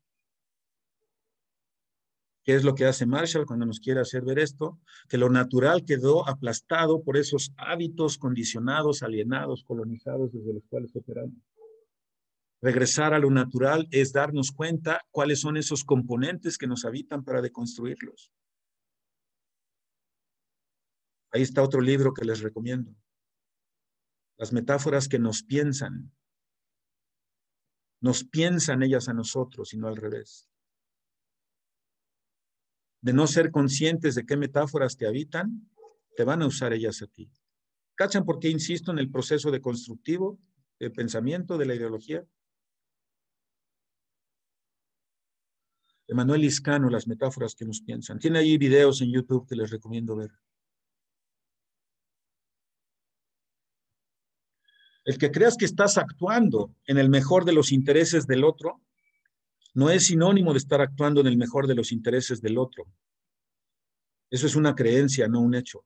Speaker 2: ¿Qué es lo que hace Marshall cuando nos quiere hacer ver esto? Que lo natural quedó aplastado por esos hábitos condicionados, alienados, colonizados desde los cuales operamos. Regresar a lo natural es darnos cuenta cuáles son esos componentes que nos habitan para deconstruirlos. Ahí está otro libro que les recomiendo. Las metáforas que nos piensan. Nos piensan ellas a nosotros y no al revés. De no ser conscientes de qué metáforas te habitan, te van a usar ellas a ti. ¿Cachan por qué insisto en el proceso deconstructivo del pensamiento, de la ideología? Emanuel Liscano, las metáforas que nos piensan. Tiene ahí videos en YouTube que les recomiendo ver. El que creas que estás actuando en el mejor de los intereses del otro, no es sinónimo de estar actuando en el mejor de los intereses del otro. Eso es una creencia, no un hecho.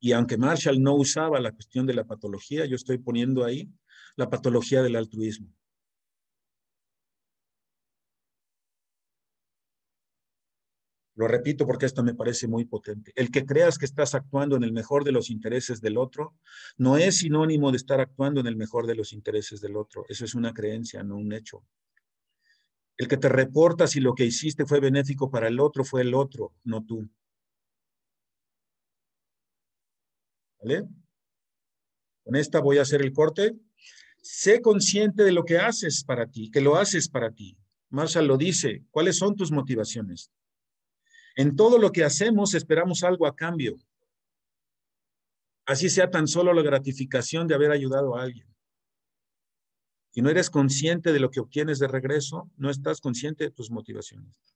Speaker 2: Y aunque Marshall no usaba la cuestión de la patología, yo estoy poniendo ahí la patología del altruismo. Lo repito porque esto me parece muy potente. El que creas que estás actuando en el mejor de los intereses del otro, no es sinónimo de estar actuando en el mejor de los intereses del otro. Eso es una creencia, no un hecho. El que te reporta si lo que hiciste fue benéfico para el otro, fue el otro, no tú. ¿Vale? Con esta voy a hacer el corte. Sé consciente de lo que haces para ti, que lo haces para ti. Marshall lo dice. ¿Cuáles son tus motivaciones? En todo lo que hacemos esperamos algo a cambio. Así sea tan solo la gratificación de haber ayudado a alguien. Si no eres consciente de lo que obtienes de regreso, no estás consciente de tus motivaciones.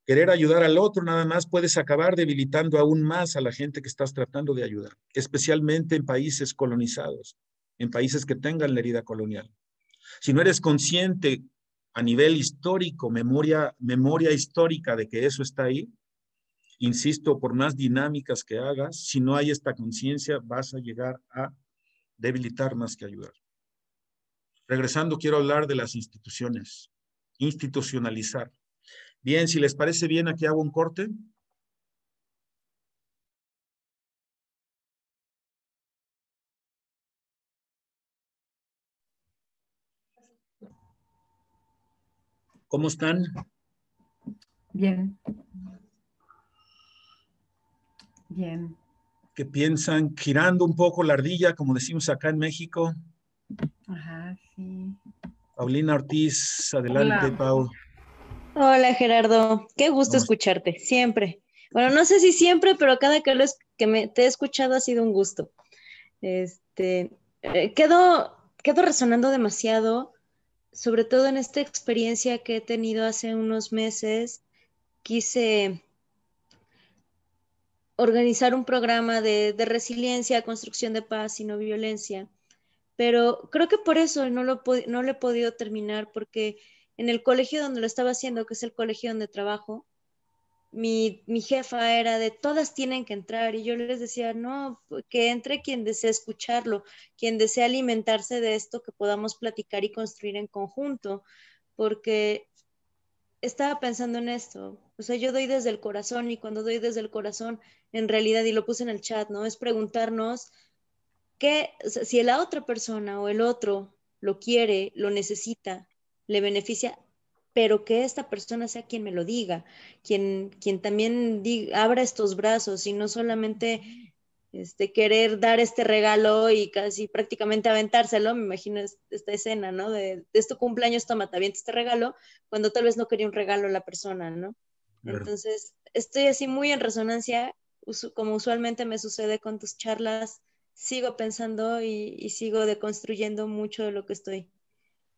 Speaker 2: Querer ayudar al otro nada más puedes acabar debilitando aún más a la gente que estás tratando de ayudar, especialmente en países colonizados, en países que tengan la herida colonial. Si no eres consciente a nivel histórico, memoria histórica de que eso está ahí, insisto, por más dinámicas que hagas, si no hay esta conciencia, vas a llegar a debilitar más que ayudar. Regresando, quiero hablar de las instituciones, institucionalizar. Bien, si les parece bien, aquí hago un corte. ¿Cómo están?
Speaker 5: Bien. Bien.
Speaker 2: ¿Qué piensan? Girando un poco la ardilla, como decimos acá en México.
Speaker 5: Ajá, sí.
Speaker 2: Paulina Ortiz, adelante,
Speaker 5: Hola.
Speaker 2: Pau.
Speaker 6: Hola Gerardo, qué gusto
Speaker 2: Vamos.
Speaker 6: escucharte, siempre. Bueno, no sé si siempre, pero cada que te he escuchado ha sido un gusto. Quedo resonando demasiado, sobre todo en esta experiencia que he tenido hace unos meses. Quise organizar un programa de resiliencia, construcción de paz y no violencia, pero creo que por eso no lo he podido terminar, porque en el colegio donde lo estaba haciendo, que es el colegio donde trabajo, mi jefa era de todas tienen que entrar y yo les decía, no, que entre quien desee escucharlo, quien desee alimentarse de esto, que podamos platicar y construir en conjunto, porque estaba pensando en esto, o sea, yo doy desde el corazón y cuando doy desde el corazón, en realidad, y lo puse en el chat, ¿no? Es preguntarnos o sea, si la otra persona o el otro lo quiere, lo necesita, le beneficia, pero que esta persona sea quien me lo diga, quien también abra estos brazos y no solamente querer dar este regalo y casi prácticamente aventárselo. Me imagino esta escena, ¿no? De tu cumpleaños, toma, te aviento este regalo, cuando tal vez no quería un regalo la persona, ¿no?
Speaker 2: Claro.
Speaker 6: Entonces, estoy así muy en resonancia, como usualmente me sucede con tus charlas. Sigo pensando y sigo deconstruyendo mucho de lo que estoy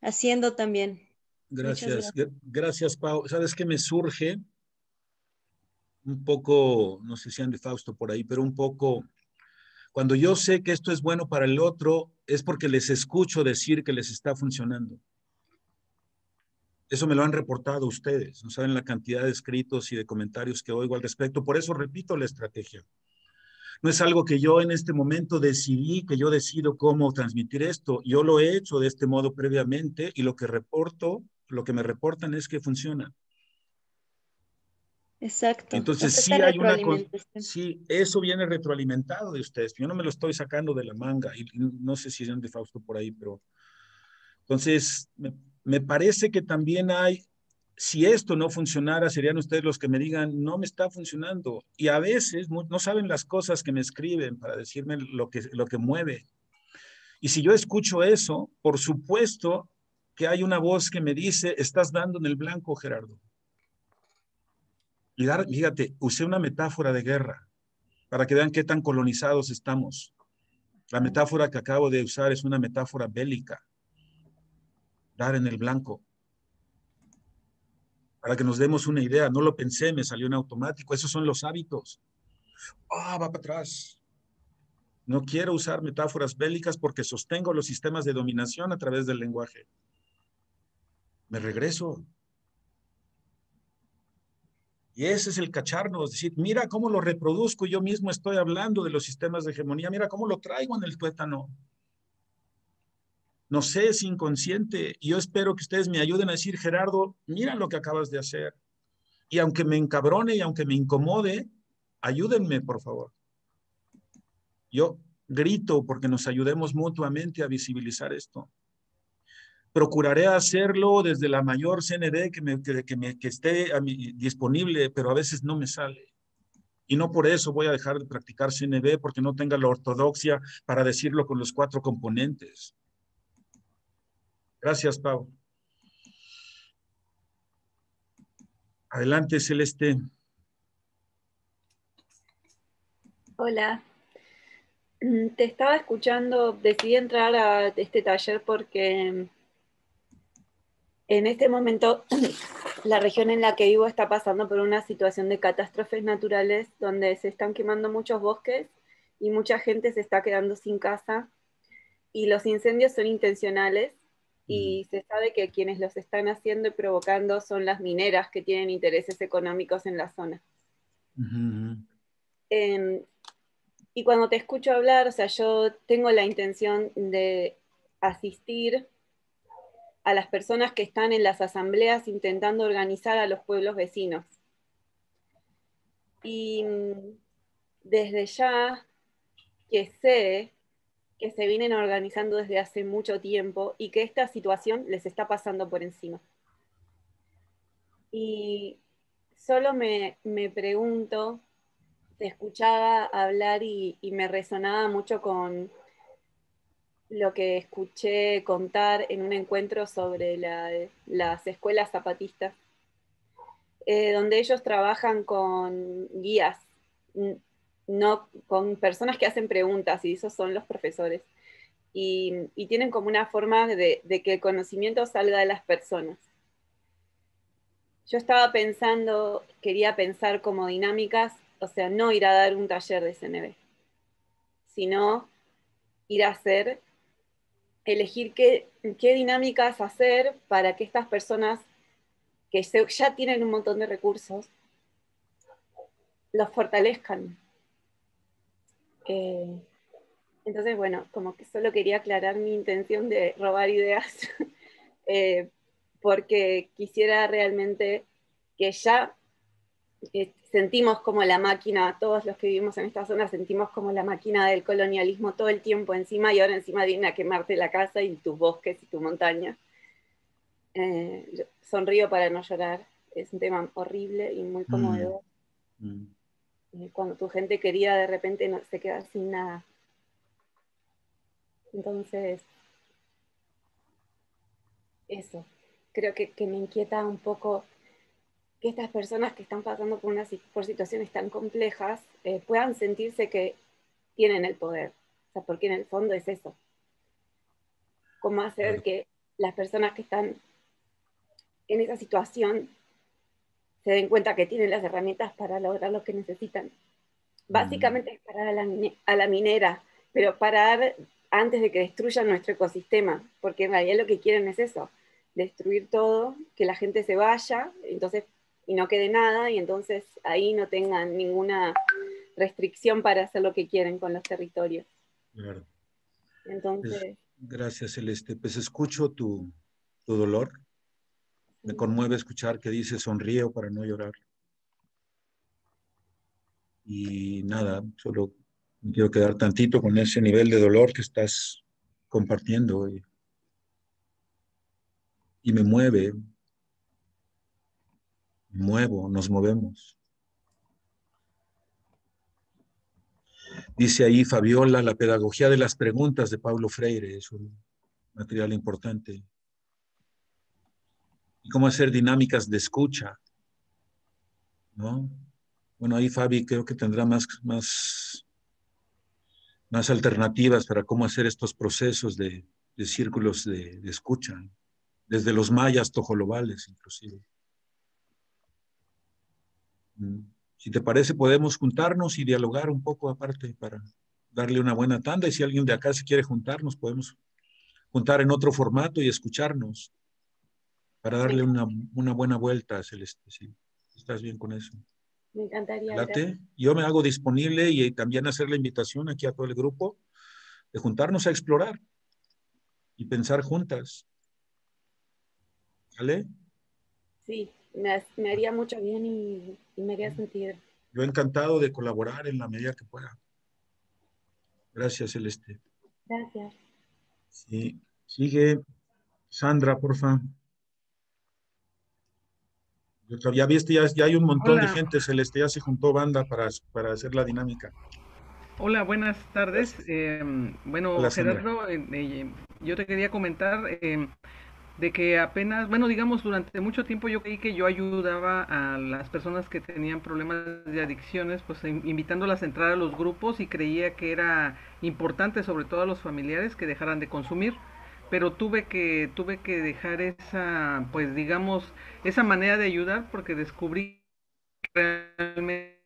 Speaker 6: haciendo también. Muchas
Speaker 2: Gracias.
Speaker 6: gracias.
Speaker 2: Gracias, Pau. ¿Sabes qué me surge? Un poco, no sé si ande Fausto por ahí, pero un poco, cuando yo sé que esto es bueno para el otro, es porque les escucho decir que les está funcionando. Eso me lo han reportado ustedes. No saben la cantidad de escritos y de comentarios que oigo al respecto. Por eso repito la estrategia. No es algo que yo en este momento decidí, que yo decido cómo transmitir esto. Yo lo he hecho de este modo previamente y lo que me reportan es que funciona.
Speaker 6: Exacto.
Speaker 2: Entonces
Speaker 6: Es esta
Speaker 2: sí hay
Speaker 6: retroalimentación.
Speaker 2: sí, eso viene retroalimentado de ustedes. Yo no me lo estoy sacando de la manga y no sé si es de Fausto por ahí, pero entonces me parece que también si esto no funcionara, serían ustedes los que me digan, no me está funcionando. Y a veces no saben las cosas que me escriben para decirme lo que mueve. Y si yo escucho eso, por supuesto que hay una voz que me dice, estás dando en el blanco, Gerardo. Y fíjate, usé una metáfora de guerra para que vean qué tan colonizados estamos. La metáfora que acabo de usar es una metáfora bélica. Dar en el blanco. Para que nos demos una idea, no lo pensé, me salió en automático. Esos son los hábitos. Va para atrás. No quiero usar metáforas bélicas porque sostengo los sistemas de dominación a través del lenguaje. Me regreso. Y ese es el cacharnos, decir, mira cómo lo reproduzco, yo mismo estoy hablando de los sistemas de hegemonía, mira cómo lo traigo en el tuétano. No sé, es inconsciente. Y yo espero que ustedes me ayuden a decir, Gerardo, mira lo que acabas de hacer. Y aunque me encabrone y aunque me incomode, ayúdenme, por favor. Yo grito porque nos ayudemos mutuamente a visibilizar esto. Procuraré hacerlo desde la mayor CND que esté disponible, pero a veces no me sale. Y no por eso voy a dejar de practicar CNB porque no tenga la ortodoxia para decirlo con los 4 componentes. Gracias, Pau. Adelante, Celeste.
Speaker 7: Hola, te estaba escuchando, decidí entrar a este taller porque en este momento la región en la que vivo está pasando por una situación de catástrofes naturales donde se están quemando muchos bosques y mucha gente se está quedando sin casa y los incendios son intencionales y se sabe que quienes los están haciendo y provocando son las mineras que tienen intereses económicos en la zona. Y cuando te escucho hablar, o sea, yo tengo la intención de asistir a las personas que están en las asambleas intentando organizar a los pueblos vecinos. Y desde ya que sé que se vienen organizando desde hace mucho tiempo y que esta situación les está pasando por encima. Y solo me pregunto, te escuchaba hablar y me resonaba mucho con lo que escuché contar en un encuentro sobre las escuelas zapatistas, donde ellos trabajan con guías, no con personas que hacen preguntas, y esos son los profesores. Y tienen como una forma de que el conocimiento salga de las personas. Yo estaba pensando, quería pensar como dinámicas, o sea, no ir a dar un taller de CNB, sino ir a hacer, elegir qué dinámicas hacer para que estas personas que ya tienen un montón de recursos, los fortalezcan. Entonces, bueno, como que solo quería aclarar mi intención de robar ideas, porque quisiera realmente que ya sentimos como la máquina, todos los que vivimos en esta zona sentimos como la máquina del colonialismo todo el tiempo encima, y ahora encima viene a quemarte la casa y tus bosques y tu montaña. Yo sonrío para no llorar, es un tema horrible y muy conmovedor. Cuando tu gente querida de repente no, se queda sin nada. Entonces, eso, creo que me inquieta un poco que estas personas que están pasando por situaciones tan complejas puedan sentirse que tienen el poder. O sea, porque en el fondo es eso. Cómo hacer que las personas que están en esa situación se den cuenta que tienen las herramientas para lograr lo que necesitan. Básicamente es parar a la minera, pero parar antes de que destruyan nuestro ecosistema, porque en realidad lo que quieren es eso, destruir todo, que la gente se vaya, entonces, y no quede nada, y entonces ahí no tengan ninguna restricción para hacer lo que quieren con los territorios.
Speaker 2: Claro.
Speaker 7: Entonces...
Speaker 2: Gracias, Celeste. Pues escucho tu dolor. Me conmueve escuchar que dices sonrío para no llorar. Y nada, solo me quiero quedar tantito con ese nivel de dolor que estás compartiendo. Y me muevo, nos movemos. Dice ahí Fabiola, la pedagogía de las preguntas de Paulo Freire, es un material importante. Y cómo hacer dinámicas de escucha, ¿no? Bueno, ahí Fabi creo que tendrá más alternativas para cómo hacer estos procesos de círculos de escucha, desde los mayas tojolobales inclusive. Si te parece, podemos juntarnos y dialogar un poco aparte para darle una buena tanda, y si alguien de acá se quiere juntar, nos podemos juntar en otro formato y escucharnos para darle una buena vuelta, Celeste, si estás bien con eso.
Speaker 7: Me encantaría.
Speaker 2: Late. Yo me hago disponible y también hacer la invitación aquí a todo el grupo de juntarnos a explorar y pensar juntas. ¿Vale?
Speaker 7: Sí, me haría mucho bien y me haría sentir.
Speaker 2: Yo encantado de colaborar en la medida que pueda. Gracias, Celeste.
Speaker 7: Gracias.
Speaker 2: Sí. Sigue Sandra, porfa. Ya viste, ya hay un montón de gente, Celeste, ya se juntó banda para hacer la dinámica.
Speaker 8: Hola, buenas tardes. Bueno,
Speaker 2: Hola,
Speaker 8: Gerardo, yo te quería comentar de que apenas, bueno, digamos, durante mucho tiempo yo creí que yo ayudaba a las personas que tenían problemas de adicciones, pues invitándolas a entrar a los grupos, y creía que era importante, sobre todo a los familiares, que dejaran de consumir. Pero tuve que dejar esa, pues digamos, esa manera de ayudar, porque descubrí que realmente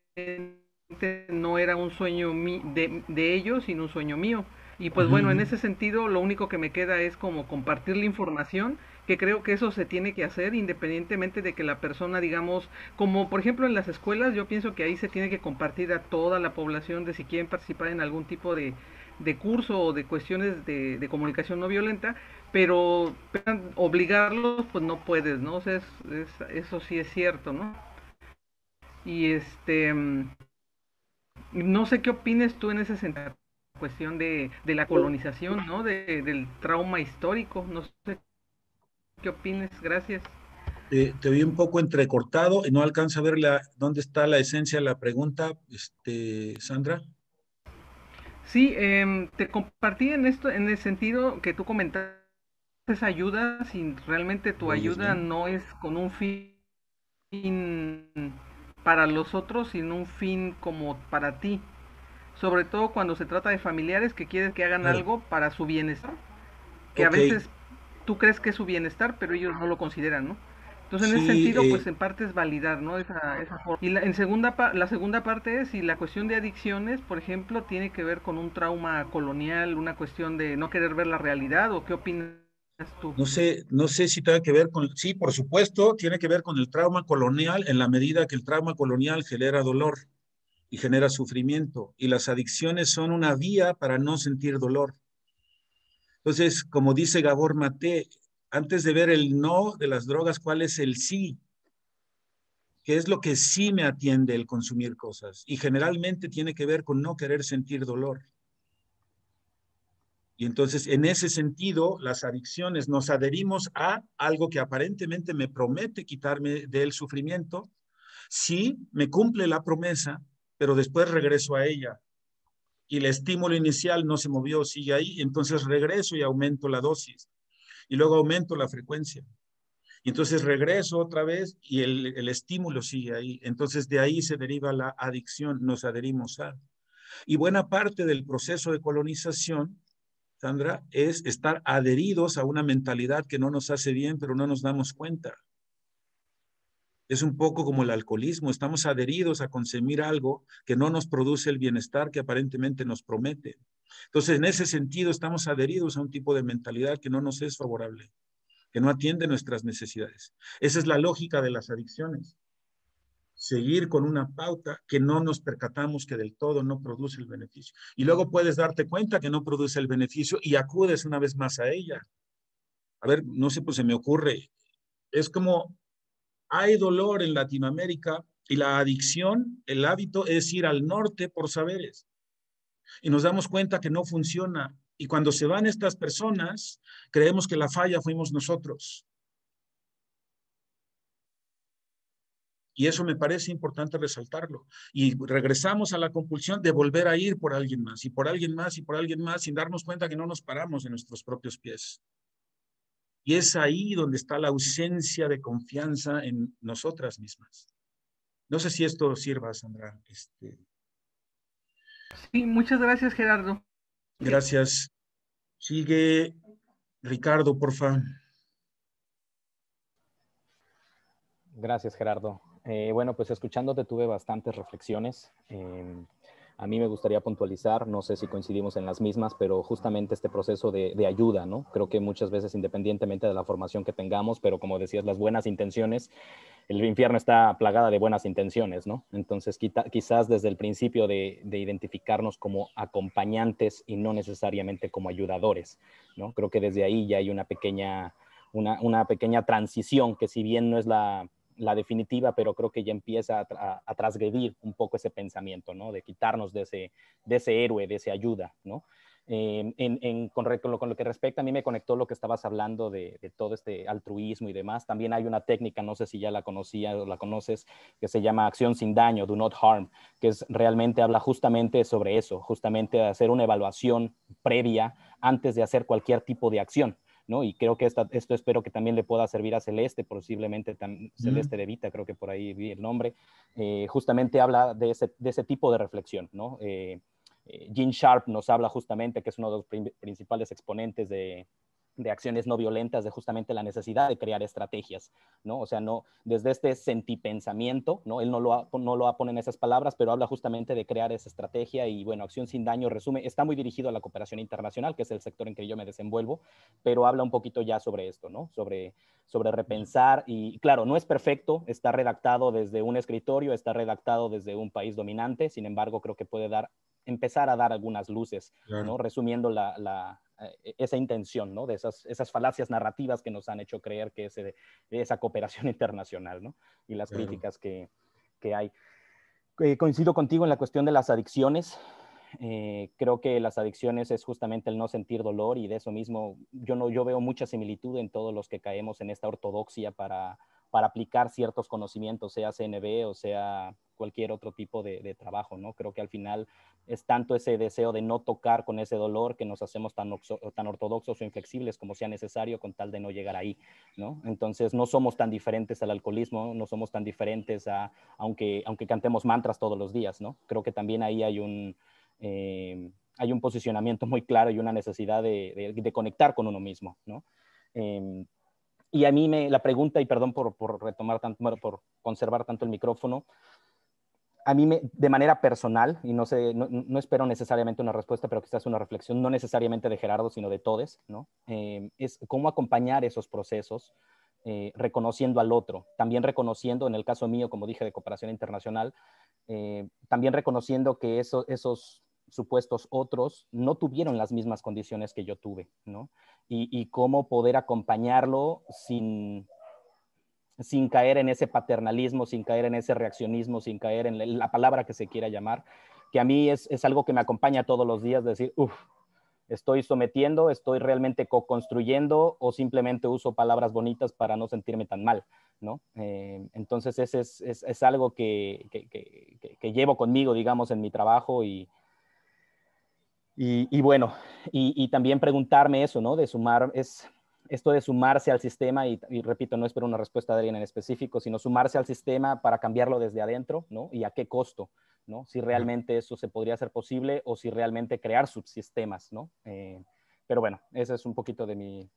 Speaker 8: no era un sueño de ellos, sino un sueño mío. Y pues bueno, en ese sentido lo único que me queda es como compartir la información, que creo que eso se tiene que hacer independientemente de que la persona, digamos, como por ejemplo en las escuelas, yo pienso que ahí se tiene que compartir a toda la población de si quieren participar en algún tipo de curso o de cuestiones de comunicación no violenta, pero obligarlos pues no puedes, ¿no? O sea, eso sí es cierto, ¿no? Y no sé qué opines tú en ese sentido, cuestión de la colonización, ¿no? Del trauma histórico, no sé qué opines, gracias.
Speaker 2: Te vi un poco entrecortado y no alcanzo a ver dónde está la esencia de la pregunta, Sandra.
Speaker 8: Sí, te compartí en esto, en el sentido que tú comentaste ayuda, si realmente tu
Speaker 2: ¿Me oyes
Speaker 8: ayuda
Speaker 2: bien?
Speaker 8: no es con un fin para los otros, sino un fin como para ti. Sobre todo cuando se trata de familiares que quieren que hagan
Speaker 2: Claro.
Speaker 8: algo para su bienestar, que a
Speaker 2: Ok,
Speaker 8: veces tú crees que es su bienestar, pero ellos no lo consideran, ¿no? Entonces, en ese
Speaker 2: sí,
Speaker 8: sentido, pues en parte es validar, ¿no? Esa forma. Y la segunda parte es si la cuestión de adicciones, por ejemplo, tiene que ver con un trauma colonial, una cuestión de no querer ver la realidad, ¿o qué opinas tú?
Speaker 2: no sé si tiene que ver con, sí, por supuesto, tiene que ver con el trauma colonial en la medida que el trauma colonial genera dolor y genera sufrimiento, y las adicciones son una vía para no sentir dolor. Entonces, como dice Gabor Maté, antes de ver el no de las drogas, ¿cuál es el sí? ¿Qué es lo que sí me atiende el consumir cosas? Y generalmente tiene que ver con no querer sentir dolor. Y entonces, en ese sentido, las adicciones nos adherimos a algo que aparentemente me promete quitarme del sufrimiento. Sí, me cumple la promesa, pero después regreso a ella. Y el estímulo inicial no se movió, sigue ahí. Entonces regreso y aumento la dosis. Y luego aumento la frecuencia. Y entonces regreso otra vez y el estímulo sigue ahí. Entonces de ahí se deriva la adicción, nos adherimos a. Y buena parte del proceso de colonización, Sandra, es estar adheridos a una mentalidad que no nos hace bien, pero no nos damos cuenta. Es un poco como el alcoholismo, estamos adheridos a consumir algo que no nos produce el bienestar que aparentemente nos promete. Entonces, en ese sentido, estamos adheridos a un tipo de mentalidad que no nos es favorable, que no atiende nuestras necesidades. Esa es la lógica de las adicciones. Seguir con una pauta que no nos percatamos que del todo no produce el beneficio. Y luego puedes darte cuenta que no produce el beneficio y acudes una vez más a ella. A ver, no sé, pues se me ocurre. Es como hay dolor en Latinoamérica y la adicción, el hábito es ir al norte por saberes. Y nos damos cuenta que no funciona. Y cuando se van estas personas, creemos que la falla fuimos nosotros. Y eso me parece importante resaltarlo. Y regresamos a la compulsión de volver a ir por alguien más, y por alguien más, y por alguien más, sin darnos cuenta que no nos paramos en nuestros propios pies. Y es ahí donde está la ausencia de confianza en nosotras mismas. No sé si esto sirva, Sandra.
Speaker 8: Sí, muchas gracias, Gerardo.
Speaker 2: Gracias. Sigue Ricardo, porfa.
Speaker 9: Gracias, Gerardo. Bueno, pues escuchándote tuve bastantes reflexiones. A mí me gustaría puntualizar, no sé si coincidimos en las mismas, pero justamente este proceso de ayuda, ¿no? Creo que muchas veces, independientemente de la formación que tengamos, pero como decías, las buenas intenciones, el infierno está plagada de buenas intenciones, ¿no? Entonces, quizás desde el principio de identificarnos como acompañantes y no necesariamente como ayudadores, ¿no? Creo que desde ahí ya hay una pequeña transición que si bien no es la definitiva, pero creo que ya empieza a transgredir un poco ese pensamiento, ¿no? De quitarnos de ese héroe, de esa ayuda, ¿no? Con lo que respecta, a mí me conectó lo que estabas hablando de todo este altruismo y demás. También hay una técnica, no sé si ya la conocías o la conoces, que se llama acción sin daño, do not harm, que realmente habla justamente sobre eso, justamente de hacer una evaluación previa antes de hacer cualquier tipo de acción, ¿no? Y creo que esto espero que también le pueda servir a Celeste, posiblemente Celeste de Vita, creo que por ahí vi el nombre, justamente habla de ese tipo de reflexión, ¿no? Gene Sharp nos habla justamente, que es uno de los principales exponentes de de acciones no violentas, de justamente la necesidad de crear estrategias, ¿no? O sea, no, desde este sentipensamiento, ¿no? Él no lo pone en esas palabras, pero habla justamente de crear esa estrategia y, bueno, Acción Sin Daño resume, está muy dirigido a la cooperación internacional, que es el sector en que yo me desenvuelvo, pero habla un poquito ya sobre esto, ¿no? Sobre repensar y, claro, no es perfecto, está redactado desde un escritorio, está redactado desde un país dominante, sin embargo, creo que puede empezar a dar algunas luces, claro, ¿no? Resumiendo esa intención, ¿no? De esas falacias narrativas que nos han hecho creer que de esa cooperación internacional, ¿no? Y las claro, críticas que hay. Coincido contigo en la cuestión de las adicciones. Creo que las adicciones es justamente el no sentir dolor, y de eso mismo yo veo mucha similitud en todos los que caemos en esta ortodoxia para aplicar ciertos conocimientos, sea CNB o sea cualquier otro tipo de trabajo, ¿no? Creo que al final es tanto ese deseo de no tocar con ese dolor que nos hacemos tan ortodoxos o inflexibles como sea necesario con tal de no llegar ahí, ¿no? Entonces no somos tan diferentes al alcoholismo, no somos tan diferentes aunque cantemos mantras todos los días, ¿no? Creo que también ahí hay un posicionamiento muy claro y una necesidad de conectar con uno mismo, ¿no? Y a mí la pregunta, y perdón por retomar tanto, por conservar tanto el micrófono, a mí de manera personal, y no sé, no espero necesariamente una respuesta, pero quizás una reflexión, no necesariamente de Gerardo, sino de todos, ¿no? Es cómo acompañar esos procesos, reconociendo al otro, también reconociendo, en el caso mío, como dije, de cooperación internacional, también reconociendo que esos supuestos otros no tuvieron las mismas condiciones que yo tuve, ¿no? Y cómo poder acompañarlo sin caer en ese paternalismo, sin caer en ese reaccionismo, sin caer en la palabra que se quiera llamar, que a mí es algo que me acompaña todos los días, decir, estoy sometiendo, estoy realmente co-construyendo, o simplemente uso palabras bonitas para no sentirme tan mal, ¿no? Entonces ese es algo que llevo conmigo, digamos, en mi trabajo, y bueno, y también preguntarme eso, ¿no? Esto de sumarse al sistema, y repito, no espero una respuesta de alguien en específico, sino sumarse al sistema para cambiarlo desde adentro, ¿no? Y a qué costo, ¿no? Si realmente eso se podría hacer posible, o si realmente crear subsistemas, ¿no? Pero bueno, ese es un poquito de mis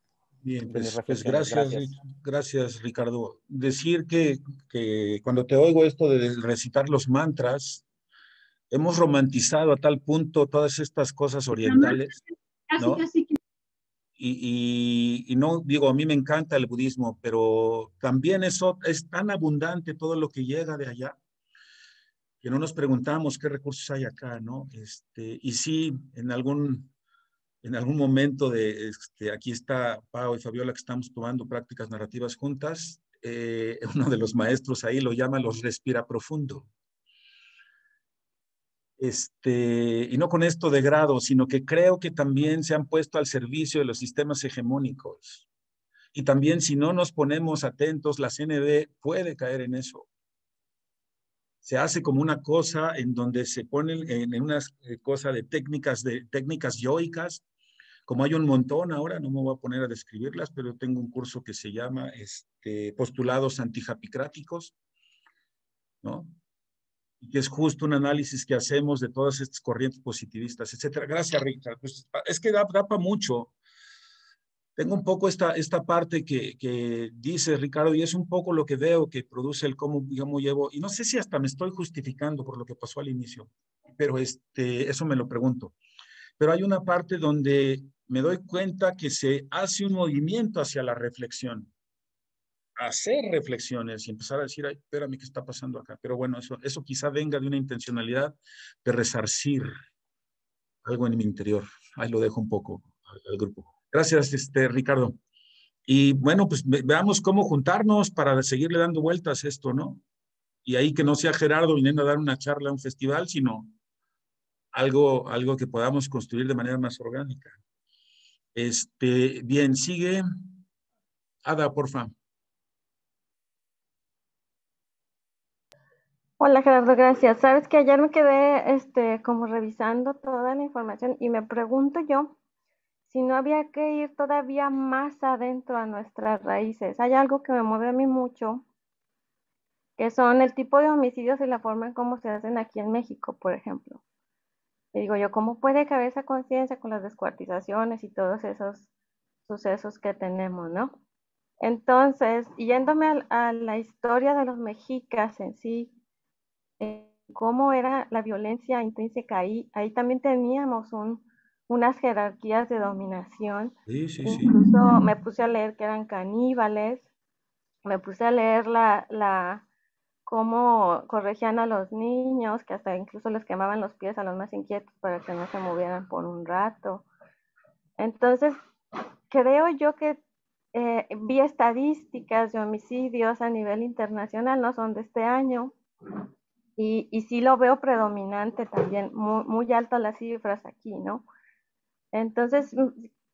Speaker 9: reflexiones.
Speaker 2: Gracias, Ricardo. Decir que cuando te oigo esto de recitar los mantras, hemos romantizado a tal punto todas estas cosas orientales, ¿no? Y no, digo, a mí me encanta el budismo, pero también es tan abundante todo lo que llega de allá, que no nos preguntamos qué recursos hay acá, ¿no? Y sí, en algún momento aquí está Pau y Fabiola, que estamos tomando prácticas narrativas juntas, uno de los maestros ahí lo llama los respira profundo. Y no con esto de grado, sino que creo que también se han puesto al servicio de los sistemas hegemónicos. Y también, si no nos ponemos atentos, la CNV puede caer en eso. Se hace como una cosa en donde se ponen en una cosa de técnicas yoicas, como hay un montón ahora, no me voy a poner a describirlas, pero tengo un curso que se llama postulados antijapicráticos, ¿no? Y que es justo un análisis que hacemos de todas estas corrientes positivistas, etcétera. Gracias, Richard. Pues, es que da para mucho. Tengo un poco esta parte que dice Ricardo, y es un poco lo que veo que produce el cómo llevo, y no sé si hasta me estoy justificando por lo que pasó al inicio, pero eso me lo pregunto. Pero hay una parte donde me doy cuenta que se hace un movimiento hacia la reflexión, hacer reflexiones y empezar a decir, ay, espérame, ¿qué está pasando acá? Pero bueno, eso quizá venga de una intencionalidad de resarcir algo en mi interior. Ahí lo dejo un poco al grupo. Gracias, Ricardo. Y bueno, pues veamos cómo juntarnos para seguirle dando vueltas a esto, ¿no? Y ahí que no sea Gerardo viniendo a dar una charla a un festival, sino algo que podamos construir de manera más orgánica. Bien, sigue. Ada, porfa.
Speaker 10: Hola Gerardo, gracias. Sabes que ayer me quedé como revisando toda la información y me pregunto yo si no había que ir todavía más adentro a nuestras raíces. Hay algo que me mueve a mí mucho, que son el tipo de homicidios y la forma en cómo se hacen aquí en México, por ejemplo. Y digo yo, ¿cómo puede caber esa conciencia con las descuartizaciones y todos esos sucesos que tenemos, ¿no? Entonces, yéndome a la historia de los mexicas en sí, cómo era la violencia intrínseca ahí también teníamos unas jerarquías de dominación.
Speaker 2: Sí, sí, sí.
Speaker 10: Incluso me puse a leer que eran caníbales, me puse a leer cómo corregían a los niños, que hasta incluso les quemaban los pies a los más inquietos para que no se movieran por un rato. Entonces, creo yo que vi estadísticas de homicidios a nivel internacional, no son de este año, y sí lo veo predominante también, muy altas las cifras aquí, ¿no? Entonces,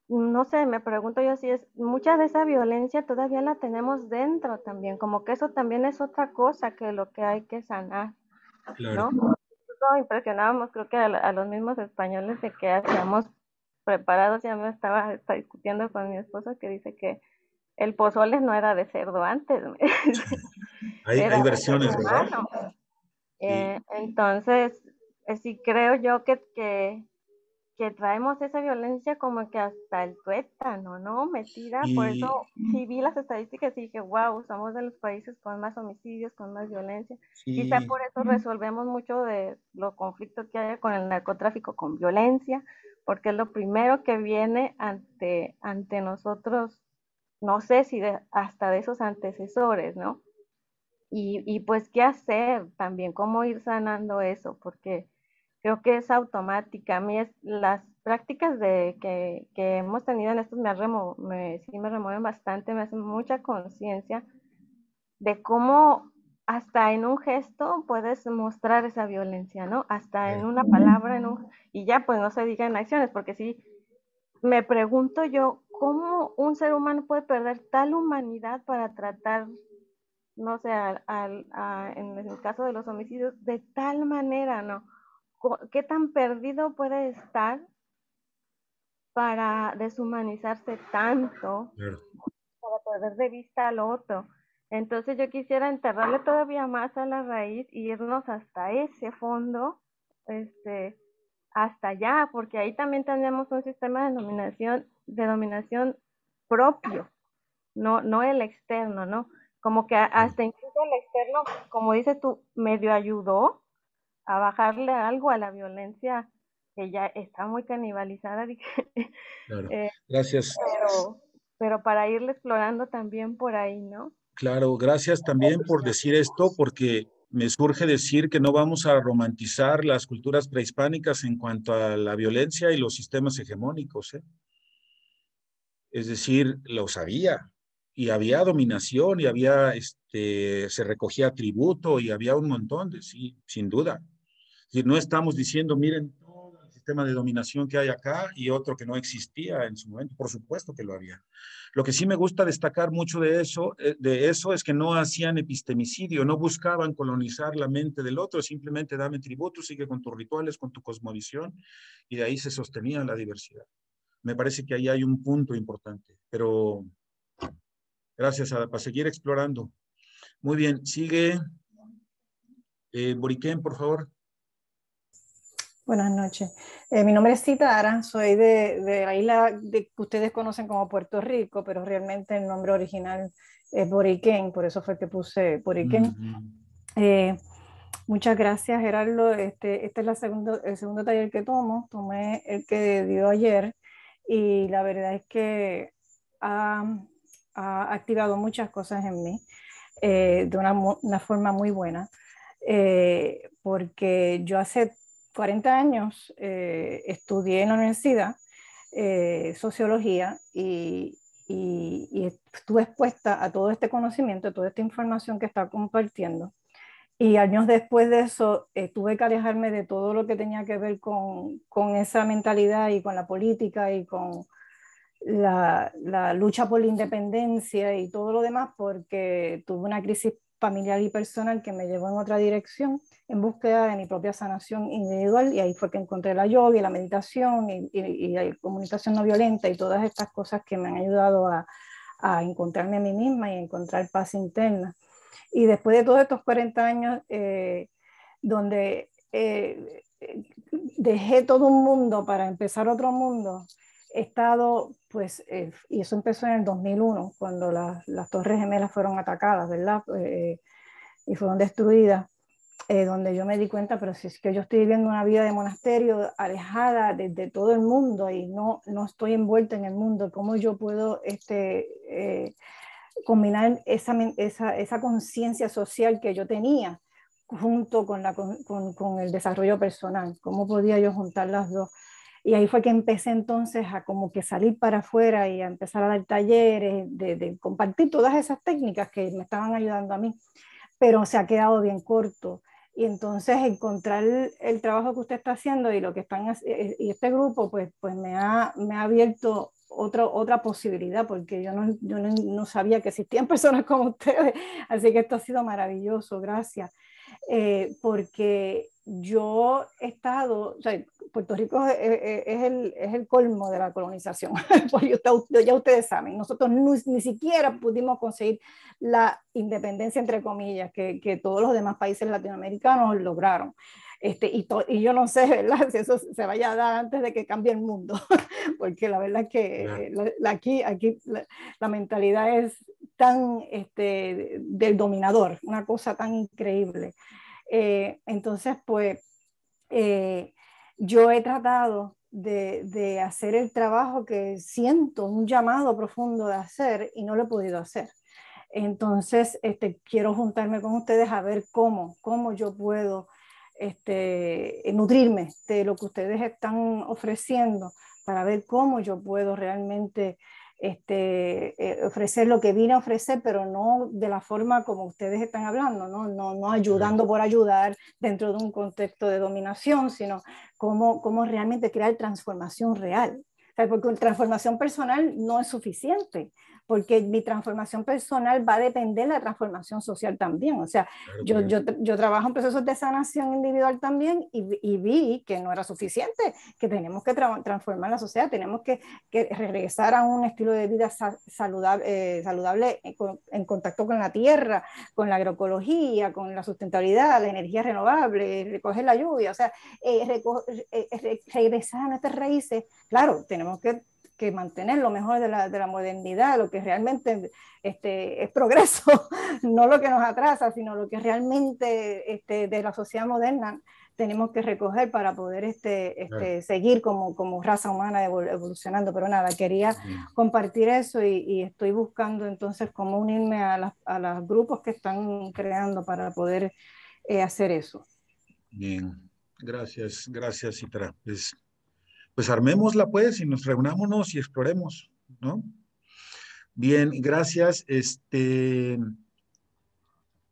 Speaker 10: no sé, me pregunto yo si mucha de esa violencia todavía la tenemos dentro también, como que eso también es otra cosa que lo que hay que sanar,
Speaker 2: Claro.
Speaker 10: ¿no? Impresionábamos, creo que a los mismos españoles de que hacíamos preparados. Ya me estaba discutiendo con mi esposo que dice que el pozole no era de cerdo antes,
Speaker 2: Hay versiones, ¿verdad?
Speaker 10: Entonces, sí creo yo que traemos esa violencia como que hasta el tuétano, ¿no? Metida, por eso sí vi las estadísticas y dije, wow, somos de los países con más homicidios, con más violencia.
Speaker 2: Sí.
Speaker 10: Quizá por eso resolvemos mucho de los conflictos que hay con el narcotráfico con violencia, porque es lo primero que viene ante nosotros, no sé si hasta de esos antecesores, ¿no? Y pues qué hacer también, cómo ir sanando eso, porque creo que es automática. A mí las prácticas que hemos tenido en estos sí me remueven bastante, me hacen mucha conciencia de cómo hasta en un gesto puedes mostrar esa violencia, ¿no? Hasta en una palabra, y ya pues no se diga en acciones, porque sí, me pregunto yo, ¿cómo un ser humano puede perder tal humanidad para tratar, no sé, en el caso de los homicidios, de tal manera, ¿no? ¿Qué tan perdido puede estar para deshumanizarse tanto, para perder de vista al otro? Entonces yo quisiera enterrarle todavía más a la raíz y irnos hasta ese fondo, hasta allá, porque ahí también tenemos un sistema de dominación propio, no el externo, ¿no? Como que hasta incluso el externo, como dices tú, medio ayudó a bajarle algo a la violencia que ya está muy canibalizada.
Speaker 2: Claro. Gracias.
Speaker 10: Pero para irle explorando también por ahí, ¿no?
Speaker 2: Claro, gracias también por decir esto, porque me surge decir que no vamos a romantizar las culturas prehispánicas en cuanto a la violencia y los sistemas hegemónicos, ¿eh? Es decir, los había, y había dominación, y había, se recogía tributo, y había un montón de, sí, sin duda. Es decir, no estamos diciendo, miren, todo el sistema de dominación que hay acá y otro que no existía en su momento. Por supuesto que lo había. Lo que sí me gusta destacar mucho de eso es que no hacían epistemicidio, no buscaban colonizar la mente del otro, simplemente dame tributo, sigue con tus rituales, con tu cosmovisión, y de ahí se sostenía la diversidad. Me parece que ahí hay un punto importante, pero gracias para seguir explorando. Muy bien, sigue Boriquén, por favor.
Speaker 11: Buenas noches. Mi nombre es Citara, soy de la isla que ustedes conocen como Puerto Rico, pero realmente el nombre original es Boriquén, por eso fue que puse Boriquén. Muchas gracias, Gerardo. Este es el segundo taller que tomé el que dio ayer, y la verdad es que ha activado muchas cosas en mí de una forma muy buena, porque yo hace 40 años estudié en la universidad sociología y estuve expuesta a todo este conocimiento, a toda esta información que está compartiendo. Y años después de eso tuve que alejarme de todo lo que tenía que ver con esa mentalidad y con la política y con la lucha por la independencia y todo lo demás, porque tuve una crisis familiar y personal que me llevó en otra dirección en búsqueda de mi propia sanación individual, y ahí fue que encontré la yoga y la meditación y la comunicación no violenta y todas estas cosas que me han ayudado a encontrarme a mí misma y a encontrar paz interna. Y después de todos estos 40 años donde dejé todo un mundo para empezar otro mundo, he estado, pues, y eso empezó en el 2001, cuando las Torres Gemelas fueron atacadas, ¿verdad? Y fueron destruidas, donde yo me di cuenta, pero si es que yo estoy viviendo una vida de monasterio alejada de todo el mundo y no estoy envuelta en el mundo, ¿cómo yo puedo combinar esa conciencia social que yo tenía junto con el desarrollo personal? ¿Cómo podía yo juntar las dos? Y ahí fue que empecé entonces a como que salir para afuera y a empezar a dar talleres, de compartir todas esas técnicas que me estaban ayudando a mí, pero se ha quedado bien corto. Y entonces encontrar el trabajo que usted está haciendo y lo que están y este grupo, pues me ha abierto otra posibilidad, porque yo no sabía que existían personas como ustedes, así que esto ha sido maravilloso, gracias. Porque yo he estado, o sea, Puerto Rico es el colmo de la colonización, porque ya ustedes saben, nosotros ni siquiera pudimos conseguir la independencia, entre comillas, que todos los demás países latinoamericanos lograron. Y yo no sé, ¿verdad?, si eso se vaya a dar antes de que cambie el mundo, porque la verdad es que aquí la mentalidad es tan del dominador, una cosa tan increíble. Entonces, pues, yo he tratado de hacer el trabajo que siento un llamado profundo de hacer y no lo he podido hacer. Entonces, quiero juntarme con ustedes a ver cómo yo puedo nutrirme de lo que ustedes están ofreciendo, para ver cómo yo puedo realmente ofrecer lo que vine a ofrecer, pero no de la forma como ustedes están hablando, no ayudando por ayudar dentro de un contexto de dominación, sino cómo realmente crear transformación real. O sea, porque transformación personal no es suficiente, porque mi transformación personal va a depender de la transformación social también. O sea, yo trabajo en procesos de sanación individual también y vi que no era suficiente, que tenemos que transformar la sociedad, tenemos que regresar a un estilo de vida saludable en contacto con la tierra, con la agroecología, con la sustentabilidad, la energía renovable, recoger la lluvia, o sea, regresar a nuestras raíces. Claro, tenemos que mantener lo mejor de la modernidad, lo que realmente es progreso, no lo que nos atrasa, sino lo que realmente de la sociedad moderna tenemos que recoger para poder seguir como raza humana evolucionando. Pero nada, quería compartir eso y estoy buscando entonces cómo unirme a los grupos que están creando para poder hacer eso.
Speaker 2: Bien, gracias, Citra. Pues armémosla pues y nos reunámonos y exploremos, ¿no? Bien, gracias.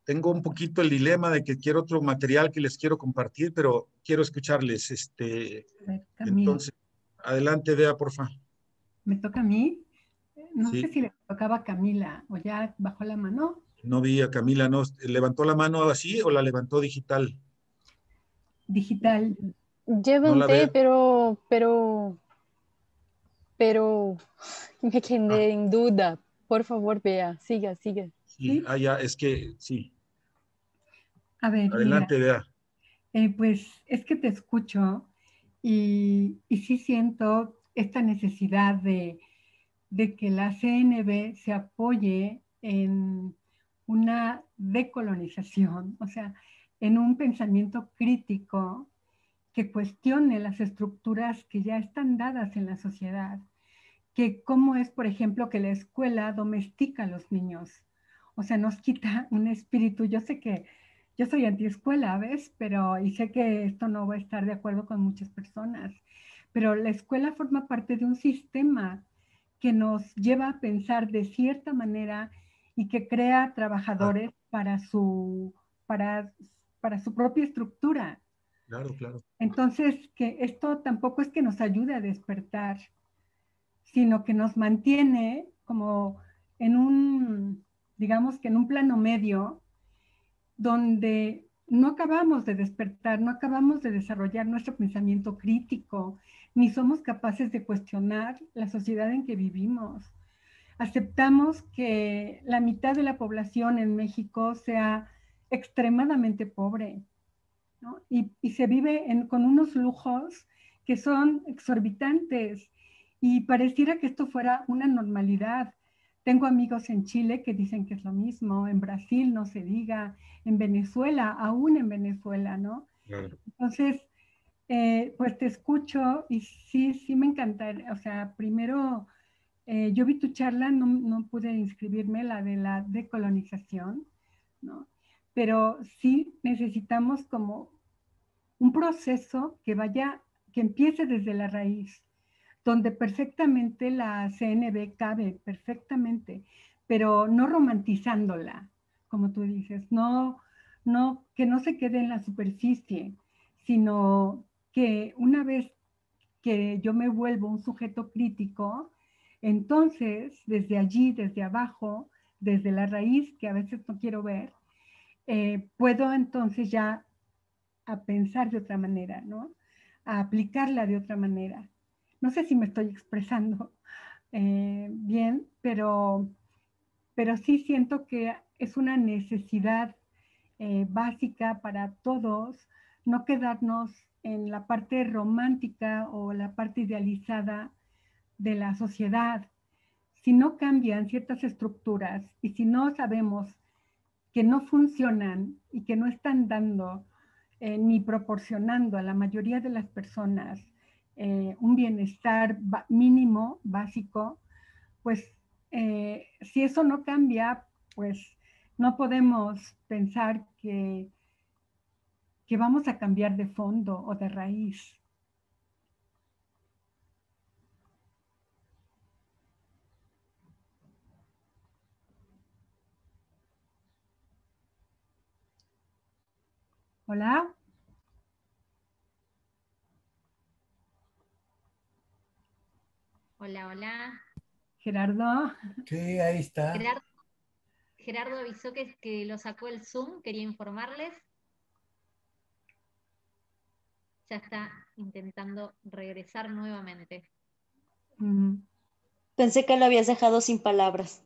Speaker 2: Tengo un poquito el dilema de que quiero otro material que les quiero compartir, pero quiero escucharles. Entonces, adelante, Bea, porfa.
Speaker 5: ¿Me toca a mí? No
Speaker 2: Sí.
Speaker 5: sé si le tocaba a Camila o ya bajó la mano.
Speaker 2: No vi a Camila, ¿no? ¿Levantó la mano así o la levantó digital?
Speaker 5: Digital.
Speaker 12: Levanté, no pero me quedé en duda. Por favor, Bea, siga.
Speaker 2: Sí. Ya, es que sí.
Speaker 5: A ver,
Speaker 2: adelante,
Speaker 5: mira,
Speaker 2: Bea.
Speaker 5: Pues es que te escucho y sí siento esta necesidad de que la CNB se apoye en una decolonización, o sea, en un pensamiento crítico que cuestione las estructuras que ya están dadas en la sociedad, que cómo es, por ejemplo, que la escuela domestica a los niños, o sea, nos quita un espíritu. Yo sé que yo soy antiescuela, ¿ves? Y sé que esto no va a estar de acuerdo con muchas personas, pero la escuela forma parte de un sistema que nos lleva a pensar de cierta manera y que crea trabajadores para su propia estructura.
Speaker 2: Claro.
Speaker 5: Entonces, que esto tampoco es que nos ayude a despertar, sino que nos mantiene como digamos que en un plano medio, donde no acabamos de despertar, no acabamos de desarrollar nuestro pensamiento crítico, ni somos capaces de cuestionar la sociedad en que vivimos. Aceptamos que la mitad de la población en México sea extremadamente pobre, ¿no? Y se vive con unos lujos que son exorbitantes Y pareciera que esto fuera una normalidad. Tengo amigos en Chile que dicen que es lo mismo, en Brasil no se diga, en Venezuela, aún en Venezuela, ¿no?
Speaker 2: Claro.
Speaker 5: Entonces, pues te escucho y sí me encantaría, o sea, primero, yo vi tu charla, no pude inscribirme, la de la decolonización, ¿no? Pero sí necesitamos como un proceso que empiece desde la raíz, donde perfectamente la CNV cabe, perfectamente, pero no romantizándola, como tú dices, que no se quede en la superficie, sino que una vez que yo me vuelvo un sujeto crítico, entonces desde allí, desde abajo, desde la raíz, que a veces no quiero ver, puedo entonces ya a pensar de otra manera, ¿no? A aplicarla de otra manera. No sé si me estoy expresando bien, pero sí siento que es una necesidad básica para todos no quedarnos en la parte romántica o la parte idealizada de la sociedad. Si no cambian ciertas estructuras y si no sabemos que no funcionan y que no están dando ni proporcionando a la mayoría de las personas un bienestar mínimo, básico, pues si eso no cambia, pues no podemos pensar que vamos a cambiar de fondo o de raíz. Hola.
Speaker 1: Hola, hola.
Speaker 5: Gerardo.
Speaker 13: Sí, ahí está.
Speaker 1: Gerardo avisó que lo sacó el Zoom, quería informarles. Ya está intentando regresar nuevamente.
Speaker 6: Pensé que lo habías dejado sin palabras.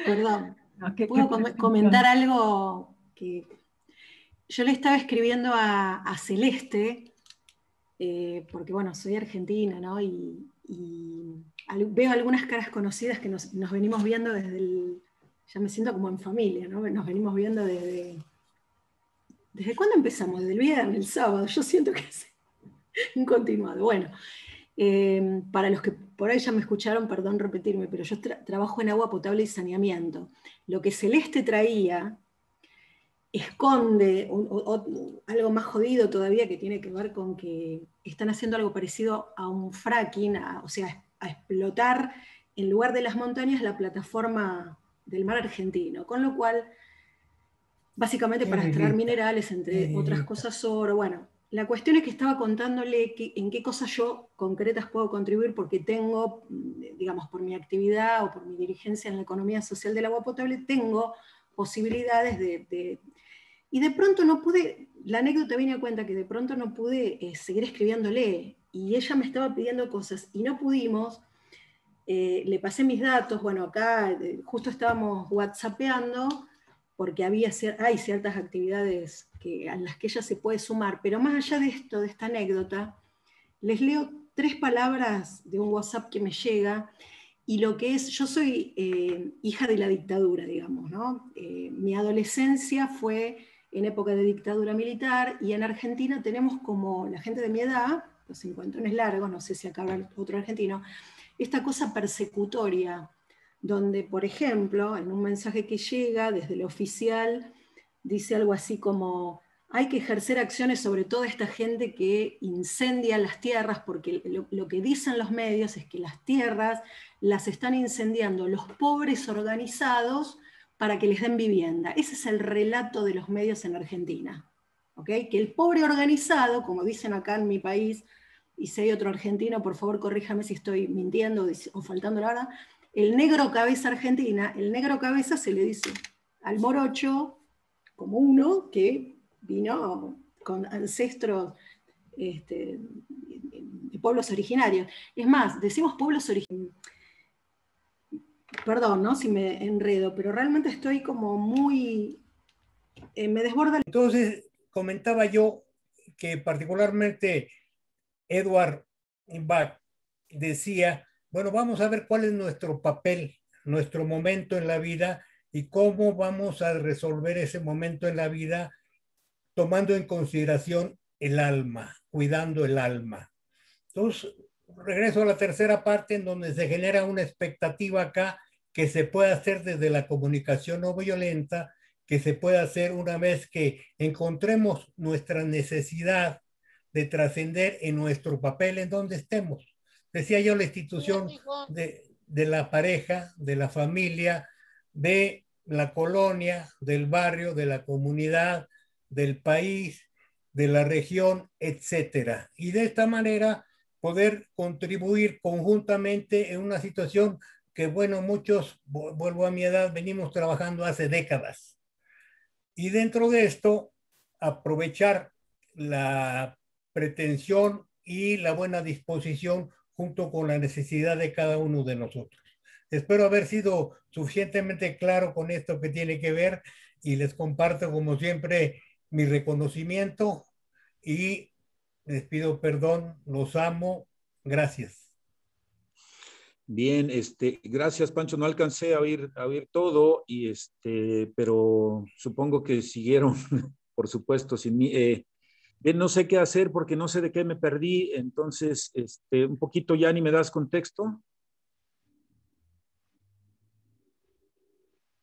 Speaker 14: Perdón, ¿puedo comentar algo que yo le estaba escribiendo a Celeste? Porque bueno, soy argentina, ¿no? Y veo algunas caras conocidas que nos venimos viendo ya me siento como en familia, ¿no? Nos venimos viendo ¿desde cuándo empezamos? Desde el viernes, el sábado, yo siento que es un continuado. Bueno, para los que por ahí ya me escucharon, perdón repetirme, pero yo trabajo en agua potable y saneamiento. Lo que Celeste traía esconde algo más jodido todavía, que tiene que ver con que están haciendo algo parecido a un fracking, o sea, a explotar en lugar de las montañas la plataforma del mar argentino, con lo cual, básicamente para extraer minerales, entre otras cosas, oro. Bueno, la cuestión es que estaba contándole en qué cosas yo concretas puedo contribuir, porque tengo, digamos, por mi actividad o por mi dirigencia en la economía social del agua potable, tengo posibilidades y de pronto no pude, la anécdota viene a cuenta que de pronto no pude seguir escribiéndole, y ella me estaba pidiendo cosas y no pudimos. Le pasé mis datos, bueno, acá justo estábamos whatsappeando, porque hay ciertas actividades a las que ella se puede sumar, pero más allá de esto, de esta anécdota, les leo 3 palabras de un WhatsApp que me llega, y lo que es, yo soy hija de la dictadura, digamos, ¿no? Mi adolescencia fue en época de dictadura militar, y en Argentina tenemos, como la gente de mi edad, los 50 largos, no sé si acá habrá otro argentino, esta cosa persecutoria, donde, por ejemplo, en un mensaje que llega desde el oficial, dice algo así como: hay que ejercer acciones sobre toda esta gente que incendia las tierras, porque lo que dicen los medios es que las tierras las están incendiando los pobres organizados para que les den vivienda. Ese es el relato de los medios en Argentina. ¿Okay? Que el pobre organizado, como dicen acá en mi país, y si hay otro argentino, por favor corríjame si estoy mintiendo o faltando la verdad, el negro cabeza argentina, el negro cabeza se le dice al morocho como uno que vino con ancestros de pueblos originarios. Es más, decimos pueblos originarios. Perdón, ¿no? Si me enredo, pero realmente estoy como muy... me desborda.
Speaker 13: Entonces, comentaba yo que particularmente Edward Bach decía, bueno, vamos a ver cuál es nuestro papel, nuestro momento en la vida y cómo vamos a resolver ese momento en la vida tomando en consideración el alma, cuidando el alma. Entonces, regreso a la tercera parte en donde se genera una expectativa acá que se puede hacer desde la comunicación no violenta, que se puede hacer una vez que encontremos nuestra necesidad de trascender en nuestro papel en donde estemos. Decía yo, la institución de la pareja, de la familia, de la colonia, del barrio, de la comunidad, del país, de la región, etcétera. Y de esta manera poder contribuir conjuntamente en una situación que, bueno, muchos, vuelvo a mi edad, venimos trabajando hace décadas. Y dentro de esto, aprovechar la pretensión y la buena disposición junto con la necesidad de cada uno de nosotros. Espero haber sido suficientemente claro con esto que tiene que ver y les comparto, como siempre, mi reconocimiento y les pido perdón, los amo, gracias.
Speaker 2: Bien, gracias, Pancho. No alcancé a oír todo, y pero supongo que siguieron, por supuesto, sin mí. Bien, no sé qué hacer porque no sé de qué me perdí, entonces, un poquito, Yanni, ¿me das contexto?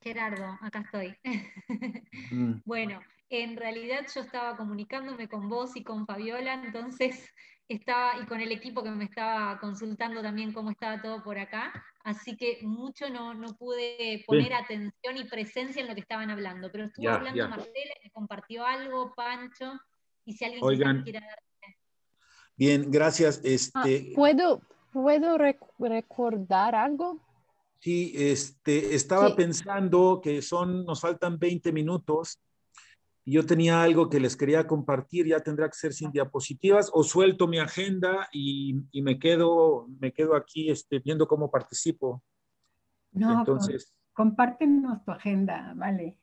Speaker 1: Gerardo, acá estoy. Bueno, en realidad yo estaba comunicándome con vos y con Fabiola, entonces estaba, y con el equipo que me estaba consultando también cómo estaba todo por acá, así que mucho no pude poner
Speaker 2: Bien.
Speaker 1: atención y presencia en lo que estaban hablando, pero estuvo hablando Marcela, me compartió algo, Pancho, y si alguien
Speaker 2: Oigan,
Speaker 1: quiera dar...
Speaker 2: Bien, gracias.
Speaker 12: ¿Puedo recordar algo?
Speaker 2: Sí, estaba pensando que nos faltan 20 minutos. Y yo tenía algo que les quería compartir, ya tendrá que ser sin diapositivas, o suelto mi agenda y me quedo aquí viendo cómo participo.
Speaker 5: No,
Speaker 2: entonces,
Speaker 5: compártenos tu agenda, vale.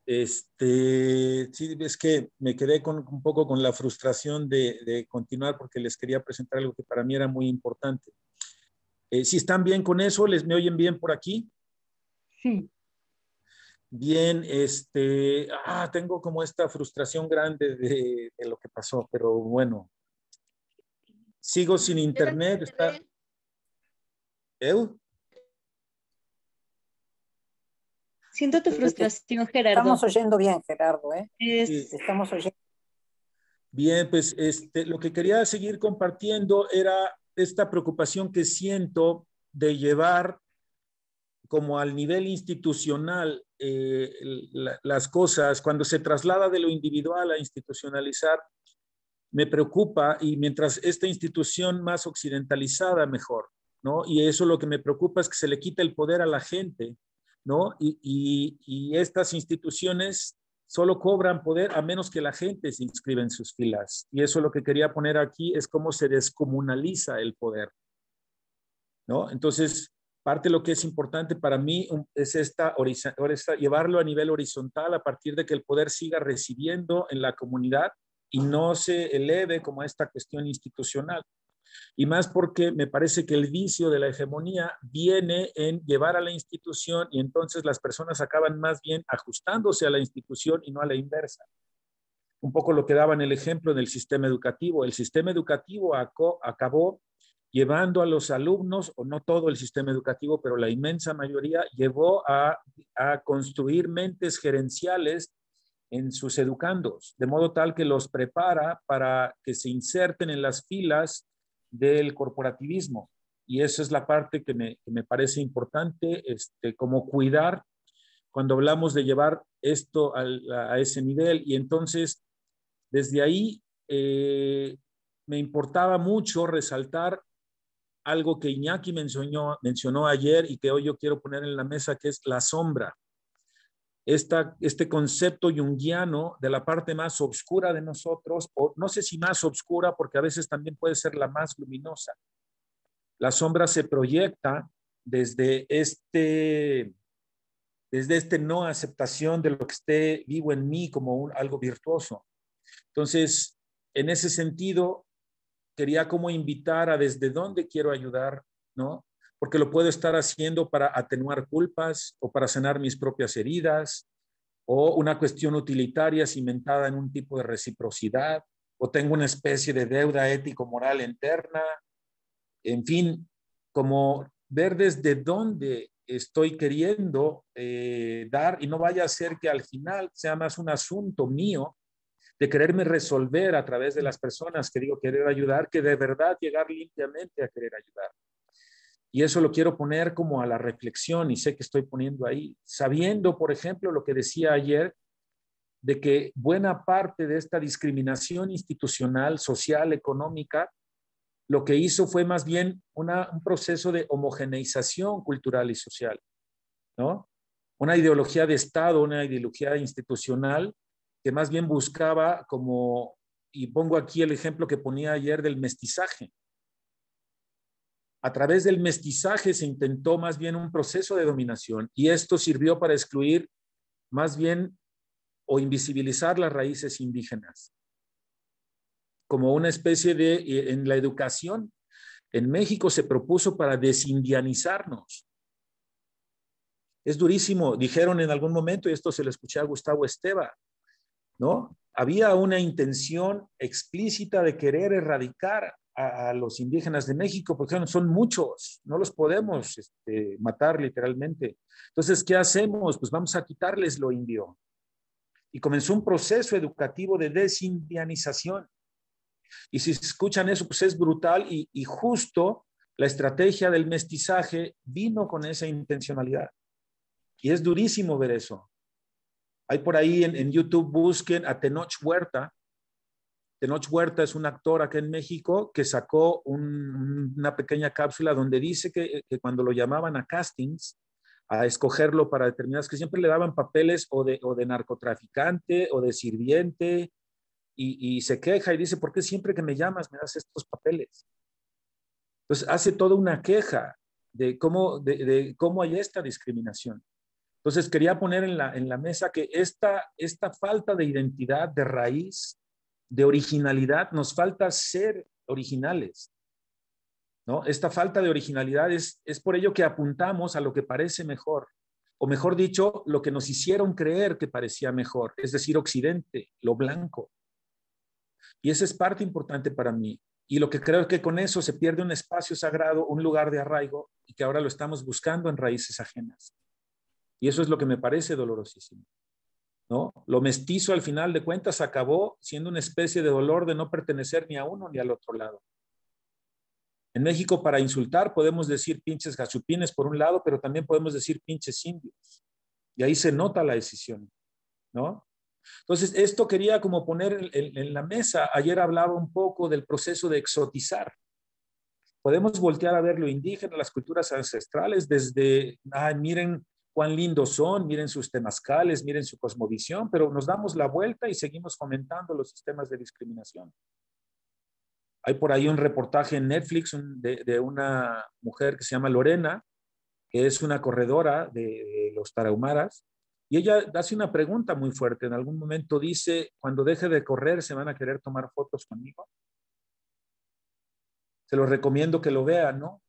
Speaker 2: Sí, es que me quedé un poco con la frustración de continuar porque les quería presentar algo que para mí era muy importante. Si están bien con eso, ¿me oyen bien por aquí?
Speaker 5: Sí.
Speaker 2: Bien, tengo como esta frustración grande de lo que pasó, pero bueno, sigo sin internet. ¿Eu?
Speaker 6: Siento tu frustración, Gerardo.
Speaker 11: Estamos oyendo bien, Gerardo, ¿eh?
Speaker 2: Sí.
Speaker 11: Estamos oyendo.
Speaker 2: Bien, pues lo que quería seguir compartiendo era esta preocupación que siento de llevar como al nivel institucional las cosas, cuando se traslada de lo individual a institucionalizar, me preocupa, y mientras esta institución más occidentalizada, mejor, ¿no? Y eso lo que me preocupa es que se le quita el poder a la gente, ¿no? Y estas instituciones solo cobran poder a menos que la gente se inscriba en sus filas. Y eso lo que quería poner aquí es cómo se descomunaliza el poder, ¿no? Entonces, parte de lo que es importante para mí es llevarlo a nivel horizontal a partir de que el poder siga residiendo en la comunidad y no se eleve como esta cuestión institucional. Y más porque me parece que el vicio de la hegemonía viene en llevar a la institución y entonces las personas acaban más bien ajustándose a la institución y no a la inversa. Un poco lo que daba en el ejemplo del sistema educativo. El sistema educativo acabó llevando a los alumnos, o no todo el sistema educativo, pero la inmensa mayoría, llevó a construir mentes gerenciales en sus educandos, de modo tal que los prepara para que se inserten en las filas del corporativismo. Y esa es la parte que me parece importante, como cuidar cuando hablamos de llevar esto a ese nivel. Y entonces, desde ahí, me importaba mucho resaltar algo que Iñaki mencionó ayer y que hoy yo quiero poner en la mesa, que es la sombra. Este concepto junguiano de la parte más oscura de nosotros, o no sé si más oscura, porque a veces también puede ser la más luminosa. La sombra se proyecta desde no aceptación de lo que esté vivo en mí como algo virtuoso. Entonces, en ese sentido, quería como invitar a desde dónde quiero ayudar, ¿no? Porque lo puedo estar haciendo para atenuar culpas o para sanar mis propias heridas, o una cuestión utilitaria cimentada en un tipo de reciprocidad, o tengo una especie de deuda ético-moral interna, en fin, como ver desde dónde estoy queriendo dar, y no vaya a ser que al final sea más un asunto mío de quererme resolver a través de las personas que digo querer ayudar, que de verdad llegar limpiamente a querer ayudar. Y eso lo quiero poner como a la reflexión, y sé que estoy poniendo ahí, sabiendo, por ejemplo, lo que decía ayer, de que buena parte de esta discriminación institucional, social, económica, lo que hizo fue más bien un proceso de homogeneización cultural y social, ¿no? Una ideología de Estado, una ideología institucional que más bien buscaba como, y pongo aquí el ejemplo que ponía ayer del mestizaje. A través del mestizaje se intentó más bien un proceso de dominación, y esto sirvió para excluir más bien o invisibilizar las raíces indígenas. Como una especie de, en la educación, en México se propuso para desindianizarnos. Es durísimo, dijeron en algún momento, y esto se lo escuché a Gustavo Esteva, ¿no? Había una intención explícita de querer erradicar a los indígenas de México, porque son muchos, no los podemos matar literalmente. Entonces, ¿qué hacemos? Pues vamos a quitarles lo indio. Y comenzó un proceso educativo de desindianización. Y si escuchan eso, pues es brutal, y justo la estrategia del mestizaje vino con esa intencionalidad. Y es durísimo ver eso. Hay por ahí en YouTube, busquen a Tenoch Huerta. Tenoch Huerta es un actor acá en México que sacó una pequeña cápsula donde dice que cuando lo llamaban a castings, a escogerlo para determinadas, que siempre le daban papeles o de narcotraficante o de sirviente, y se queja y dice, ¿por qué siempre que me llamas me das estos papeles? Entonces hace toda una queja de cómo hay esta discriminación. Entonces quería poner en la mesa que esta falta de identidad, de raíz, de originalidad, nos falta ser originales, ¿no? Esta falta de originalidad es por ello que apuntamos a lo que parece mejor, o mejor dicho, lo que nos hicieron creer que parecía mejor, es decir, Occidente, lo blanco. Y esa es parte importante para mí. Y lo que creo es que con eso se pierde un espacio sagrado, un lugar de arraigo, y que ahora lo estamos buscando en raíces ajenas. Y eso es lo que me parece dolorosísimo, ¿no? Lo mestizo, al final de cuentas, acabó siendo una especie de dolor de no pertenecer ni a uno ni al otro lado. En México, para insultar, podemos decir pinches gachupines por un lado, pero también podemos decir pinches indios. Y ahí se nota la decisión, ¿no? Entonces, esto quería como poner en la mesa. Ayer hablaba un poco del proceso de exotizar. Podemos voltear a ver lo indígena, las culturas ancestrales, desde, miren cuán lindos son, miren sus temazcales, miren su cosmovisión, pero nos damos la vuelta y seguimos fomentando los sistemas de discriminación. Hay por ahí un reportaje en Netflix de una mujer que se llama Lorena, que es una corredora de los tarahumaras, y ella hace una pregunta muy fuerte. En algún momento dice, cuando deje de correr, ¿se van a querer tomar fotos conmigo? Se los recomiendo que lo vean, ¿no?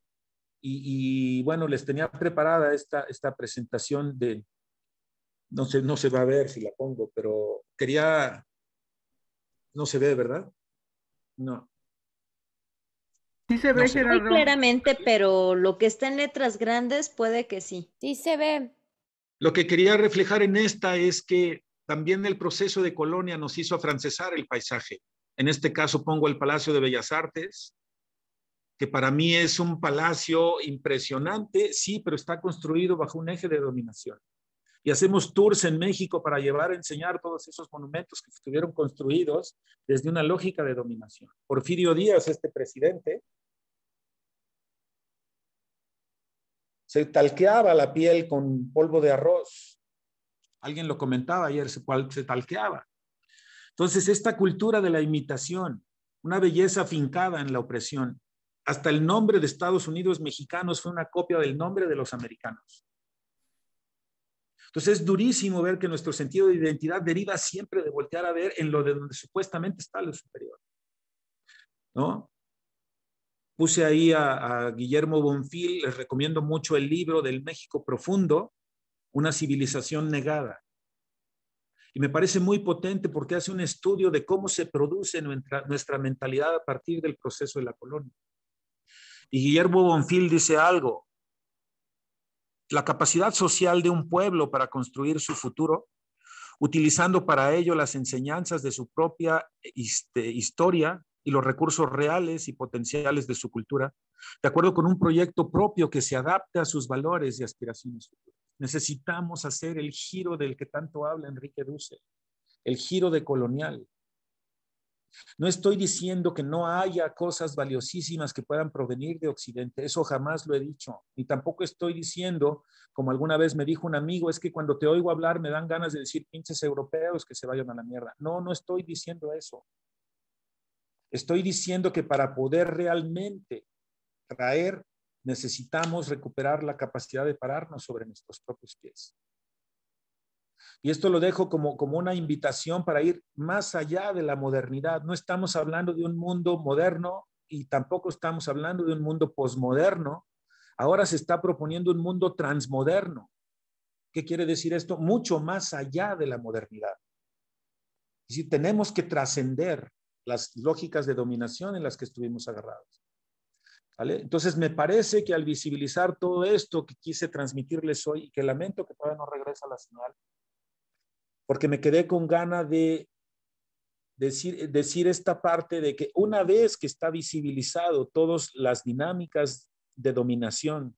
Speaker 2: Y bueno, les tenía preparada esta presentación de, no se va a ver si la pongo, pero quería, no se ve, ¿verdad? No.
Speaker 6: Sí se ve, Gerardo. Muy claramente, pero lo que está en letras grandes puede que sí.
Speaker 4: Sí se ve.
Speaker 2: Lo que quería reflejar en esta es que también el proceso de colonia nos hizo afrancesar el paisaje. En este caso pongo el Palacio de Bellas Artes, que para mí es un palacio impresionante, sí, pero está construido bajo un eje de dominación. Y hacemos tours en México para llevar a enseñar todos esos monumentos que estuvieron construidos desde una lógica de dominación. Porfirio Díaz, este presidente, se talqueaba la piel con polvo de arroz. Alguien lo comentaba ayer, se talqueaba. Entonces, esta cultura de la imitación, una belleza afincada en la opresión, hasta el nombre de Estados Unidos mexicanos fue una copia del nombre de los americanos. Entonces es durísimo ver que nuestro sentido de identidad deriva siempre de voltear a ver en lo de donde supuestamente está lo superior, ¿no? Puse ahí a Guillermo Bonfil, les recomiendo mucho el libro del México Profundo, Una civilización negada. Y me parece muy potente porque hace un estudio de cómo se produce nuestra mentalidad a partir del proceso de la colonia. Y Guillermo Bonfil dice algo: la capacidad social de un pueblo para construir su futuro, utilizando para ello las enseñanzas de su propia historia y los recursos reales y potenciales de su cultura, de acuerdo con un proyecto propio que se adapte a sus valores y aspiraciones futuras. Necesitamos hacer el giro del que tanto habla Enrique Dussel, el giro decolonial. No estoy diciendo que no haya cosas valiosísimas que puedan provenir de Occidente, eso jamás lo he dicho. Y tampoco estoy diciendo, como alguna vez me dijo un amigo, es que cuando te oigo hablar me dan ganas de decir pinches europeos que se vayan a la mierda. No, no estoy diciendo eso. Estoy diciendo que para poder realmente traer, necesitamos recuperar la capacidad de pararnos sobre nuestros propios pies. Y esto lo dejo como una invitación para ir más allá de la modernidad. No estamos hablando de un mundo moderno y tampoco estamos hablando de un mundo posmoderno. Ahora se está proponiendo un mundo transmoderno. ¿Qué quiere decir esto? Mucho más allá de la modernidad. Es decir, tenemos que trascender las lógicas de dominación en las que estuvimos agarrados. ¿Vale? Entonces me parece que al visibilizar todo esto que quise transmitirles hoy, y que lamento que todavía no regresa la señal, porque me quedé con ganas de decir esta parte de que una vez que está visibilizado todas las dinámicas de dominación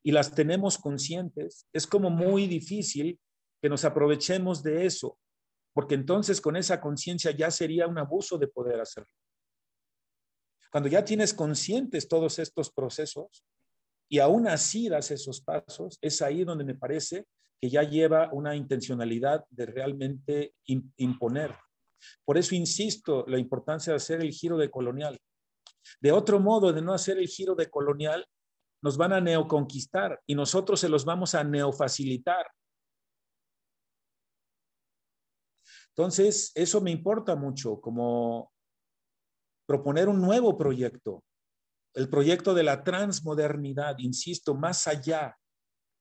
Speaker 2: y las tenemos conscientes, es como muy difícil que nos aprovechemos de eso, porque entonces con esa conciencia ya sería un abuso de poder hacerlo. Cuando ya tienes conscientes todos estos procesos y aún así das esos pasos, es ahí donde me parece que ya lleva una intencionalidad de realmente imponer. Por eso insisto, la importancia de hacer el giro decolonial. De otro modo, de no hacer el giro decolonial, nos van a neoconquistar y nosotros se los vamos a neofacilitar. Entonces, eso me importa mucho, como proponer un nuevo proyecto, el proyecto de la transmodernidad, insisto, más allá,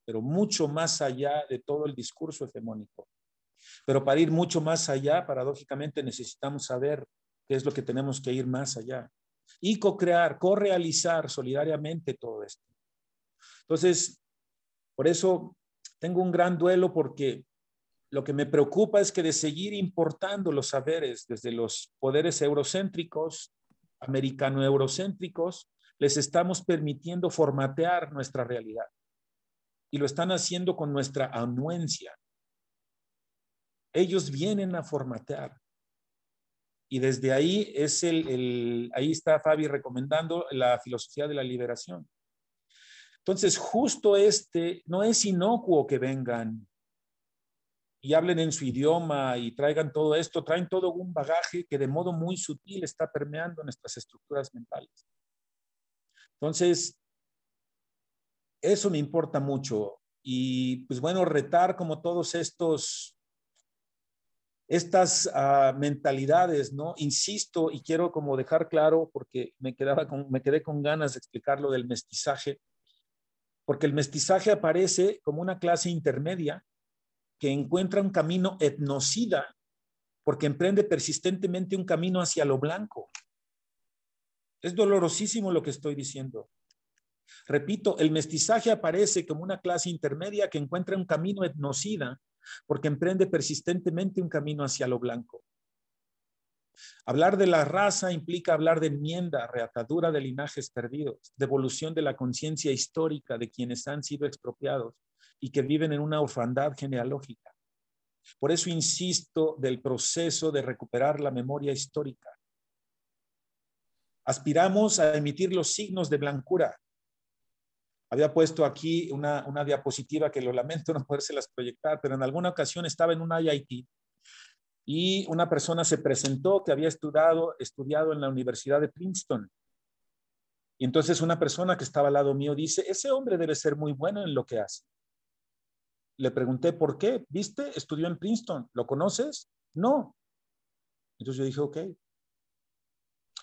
Speaker 2: pero mucho más allá de todo el discurso hegemónico. Pero para ir mucho más allá, paradójicamente necesitamos saber qué es lo que tenemos que ir más allá y co-crear, co-realizar solidariamente todo esto. Entonces, por eso tengo un gran duelo, porque lo que me preocupa es que de seguir importando los saberes desde los poderes eurocéntricos, americano-eurocéntricos, les estamos permitiendo formatear nuestra realidad. Y lo están haciendo con nuestra anuencia. Ellos vienen a formatear. Y desde ahí ahí está Fabi recomendando la filosofía de la liberación. Entonces, justo no es inocuo que vengan y hablen en su idioma y traigan todo esto, traen todo un bagaje que de modo muy sutil está permeando nuestras estructuras mentales. Entonces, eso me importa mucho. Y pues bueno, retar como todos estas mentalidades, ¿no? Insisto y quiero como dejar claro, porque me quedé con ganas de explicar lo del mestizaje, porque el mestizaje aparece como una clase intermedia que encuentra un camino etnocida porque emprende persistentemente un camino hacia lo blanco. Es dolorosísimo lo que estoy diciendo. Repito, el mestizaje aparece como una clase intermedia que encuentra un camino etnocida porque emprende persistentemente un camino hacia lo blanco. Hablar de la raza implica hablar de enmienda, reatadura de linajes perdidos, devolución de la conciencia histórica de quienes han sido expropiados y que viven en una orfandad genealógica. Por eso insisto del proceso de recuperar la memoria histórica. Aspiramos a emitir los signos de blancura. Había puesto aquí una diapositiva que lo lamento no podérselas proyectar, pero en alguna ocasión estaba en un IIT y una persona se presentó que había estudiado en la Universidad de Princeton. Y entonces una persona que estaba al lado mío dice, ese hombre debe ser muy bueno en lo que hace. Le pregunté por qué. ¿Viste? Estudió en Princeton. ¿Lo conoces? No. Entonces yo dije, ok.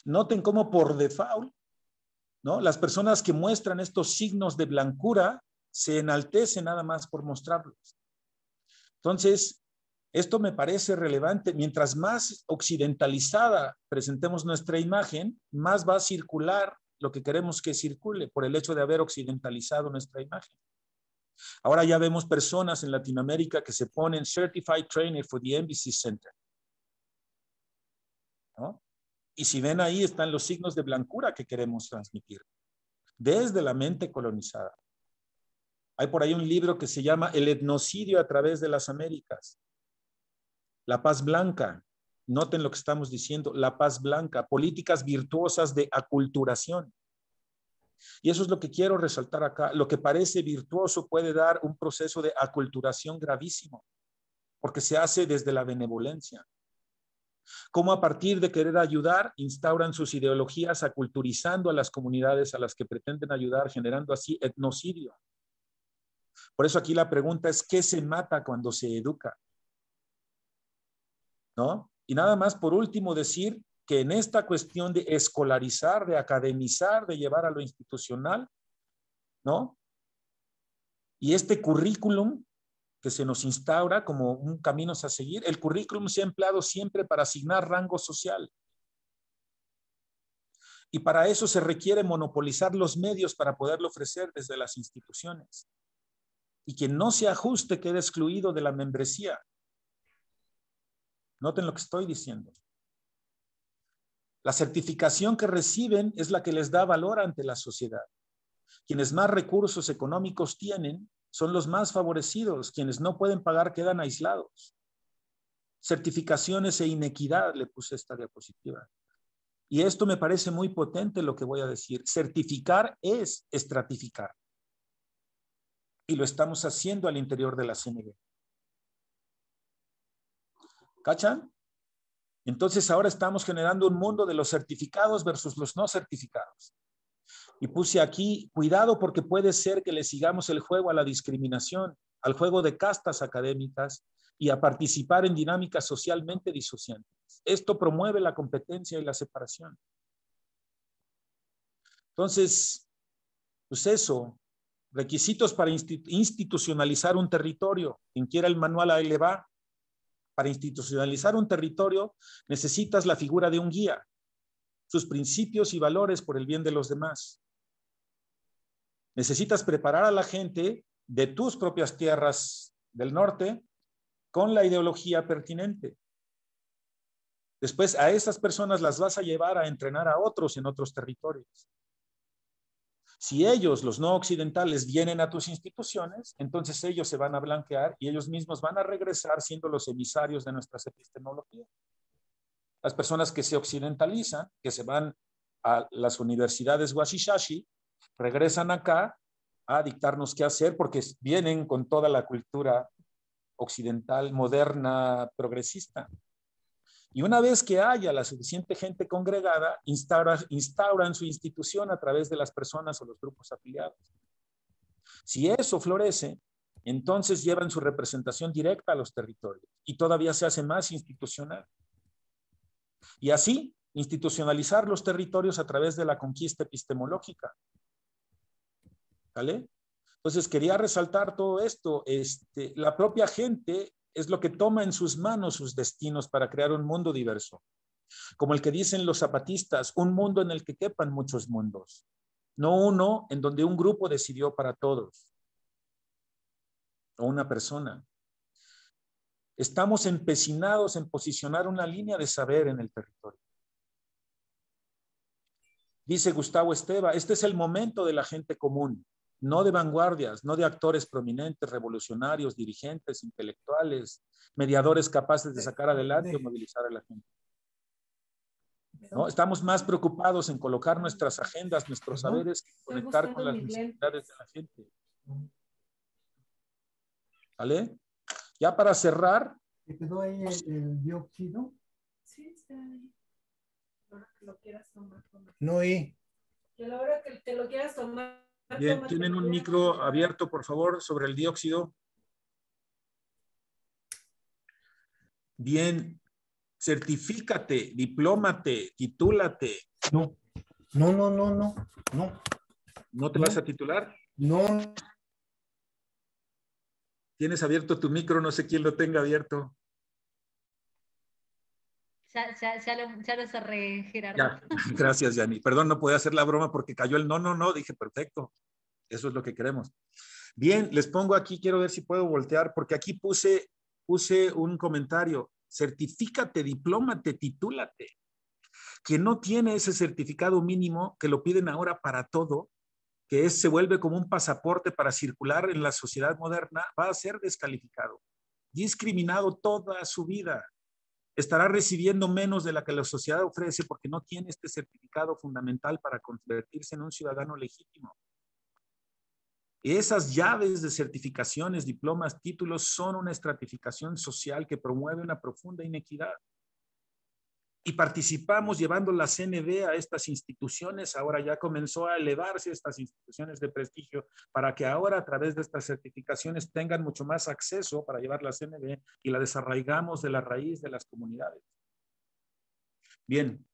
Speaker 2: Noten cómo por default, ¿no? Las personas que muestran estos signos de blancura se enaltecen nada más por mostrarlos. Entonces, esto me parece relevante. Mientras más occidentalizada presentemos nuestra imagen, más va a circular lo que queremos que circule por el hecho de haber occidentalizado nuestra imagen. Ahora ya vemos personas en Latinoamérica que se ponen Certified Trainer for the Embassy Center, ¿no? Y si ven ahí están los signos de blancura que queremos transmitir desde la mente colonizada. Hay por ahí un libro que se llama El etnocidio a través de las Américas. La paz blanca. Noten lo que estamos diciendo, la paz blanca, políticas virtuosas de aculturación. Y eso es lo que quiero resaltar acá. Lo que parece virtuoso puede dar un proceso de aculturación gravísimo, porque se hace desde la benevolencia. Cómo a partir de querer ayudar, instauran sus ideologías aculturizando a las comunidades a las que pretenden ayudar, generando así etnocidio. Por eso aquí la pregunta es, ¿qué se mata cuando se educa? ¿No? Y nada más por último decir que en esta cuestión de escolarizar, de academizar, de llevar a lo institucional, ¿no? Y este currículum que se nos instaura como un camino a seguir, el currículum se ha empleado siempre para asignar rango social. Y para eso se requiere monopolizar los medios para poderlo ofrecer desde las instituciones. Y quien no se ajuste queda excluido de la membresía. Noten lo que estoy diciendo. La certificación que reciben es la que les da valor ante la sociedad. Quienes más recursos económicos tienen son los más favorecidos. Quienes no pueden pagar quedan aislados. Certificaciones e inequidad, le puse esta diapositiva. Y esto me parece muy potente lo que voy a decir. Certificar es estratificar. Y lo estamos haciendo al interior de la CNB. ¿Cachan? Entonces ahora estamos generando un mundo de los certificados versus los no certificados. Y puse aquí, cuidado porque puede ser que le sigamos el juego a la discriminación, al juego de castas académicas y a participar en dinámicas socialmente disociantes. Esto promueve la competencia y la separación. Entonces, pues eso, requisitos para institucionalizar un territorio. Quien quiera el manual, ahí le va. Para institucionalizar un territorio necesitas la figura de un guía, sus principios y valores por el bien de los demás. Necesitas preparar a la gente de tus propias tierras del norte con la ideología pertinente. Después a esas personas las vas a llevar a entrenar a otros en otros territorios. Si ellos, los no occidentales, vienen a tus instituciones, entonces ellos se van a blanquear y ellos mismos van a regresar siendo los emisarios de nuestras epistemologías. Las personas que se occidentalizan, que se van a las universidades washishashi, regresan acá a dictarnos qué hacer porque vienen con toda la cultura occidental, moderna, progresista. Y una vez que haya la suficiente gente congregada, instauran su institución a través de las personas o los grupos afiliados. Si eso florece, entonces llevan su representación directa a los territorios y todavía se hace más institucional. Y así, institucionalizar los territorios a través de la conquista epistemológica. ¿Vale? Entonces quería resaltar todo esto. La propia gente es lo que toma en sus manos sus destinos para crear un mundo diverso. Como el que dicen los zapatistas, un mundo en el que quepan muchos mundos. No uno en donde un grupo decidió para todos. O una persona. Estamos empecinados en posicionar una línea de saber en el territorio. Dice Gustavo Esteva, este es el momento de la gente común. No de vanguardias, no de actores prominentes, revolucionarios, dirigentes, intelectuales, mediadores capaces de sacar adelante o movilizar a la gente. ¿No? Estamos más preocupados en colocar nuestras agendas, nuestros saberes, que conectar con las necesidades de la gente. ¿Vale? Ya para cerrar.
Speaker 13: ¿Te quedó ahí el dióxido?
Speaker 15: Sí, está ahí. Ahora que lo quieras tomar.
Speaker 13: No oí.
Speaker 15: Que a la hora que te lo quieras tomar.
Speaker 2: Bien, tienen un micro abierto, por favor, sobre el dióxido. Bien, certifícate, diplómate, titúlate.
Speaker 13: No. ¿No
Speaker 2: te vas a titular?
Speaker 13: No.
Speaker 2: Tienes abierto tu micro, no sé quién lo tenga abierto.
Speaker 1: Ya lo cerré, Gerardo.
Speaker 2: Ya, gracias, Yani. Perdón, no podía hacer la broma porque cayó el no. Dije, perfecto. Eso es lo que queremos. Bien, les pongo aquí, quiero ver si puedo voltear, porque aquí puse un comentario. Certifícate, diplómate, titúlate. Quien no tiene ese certificado mínimo, que lo piden ahora para todo, que se vuelve como un pasaporte para circular en la sociedad moderna, va a ser descalificado, discriminado toda su vida. Estará recibiendo menos de la que la sociedad ofrece porque no tiene este certificado fundamental para convertirse en un ciudadano legítimo. Esas llaves de certificaciones, diplomas, títulos son una estratificación social que promueve una profunda inequidad. Y participamos llevando la CNV a estas instituciones. Ahora ya comenzó a elevarse estas instituciones de prestigio para que ahora a través de estas certificaciones tengan mucho más acceso para llevar la CNV y la desarraigamos de la raíz de las comunidades. Bien,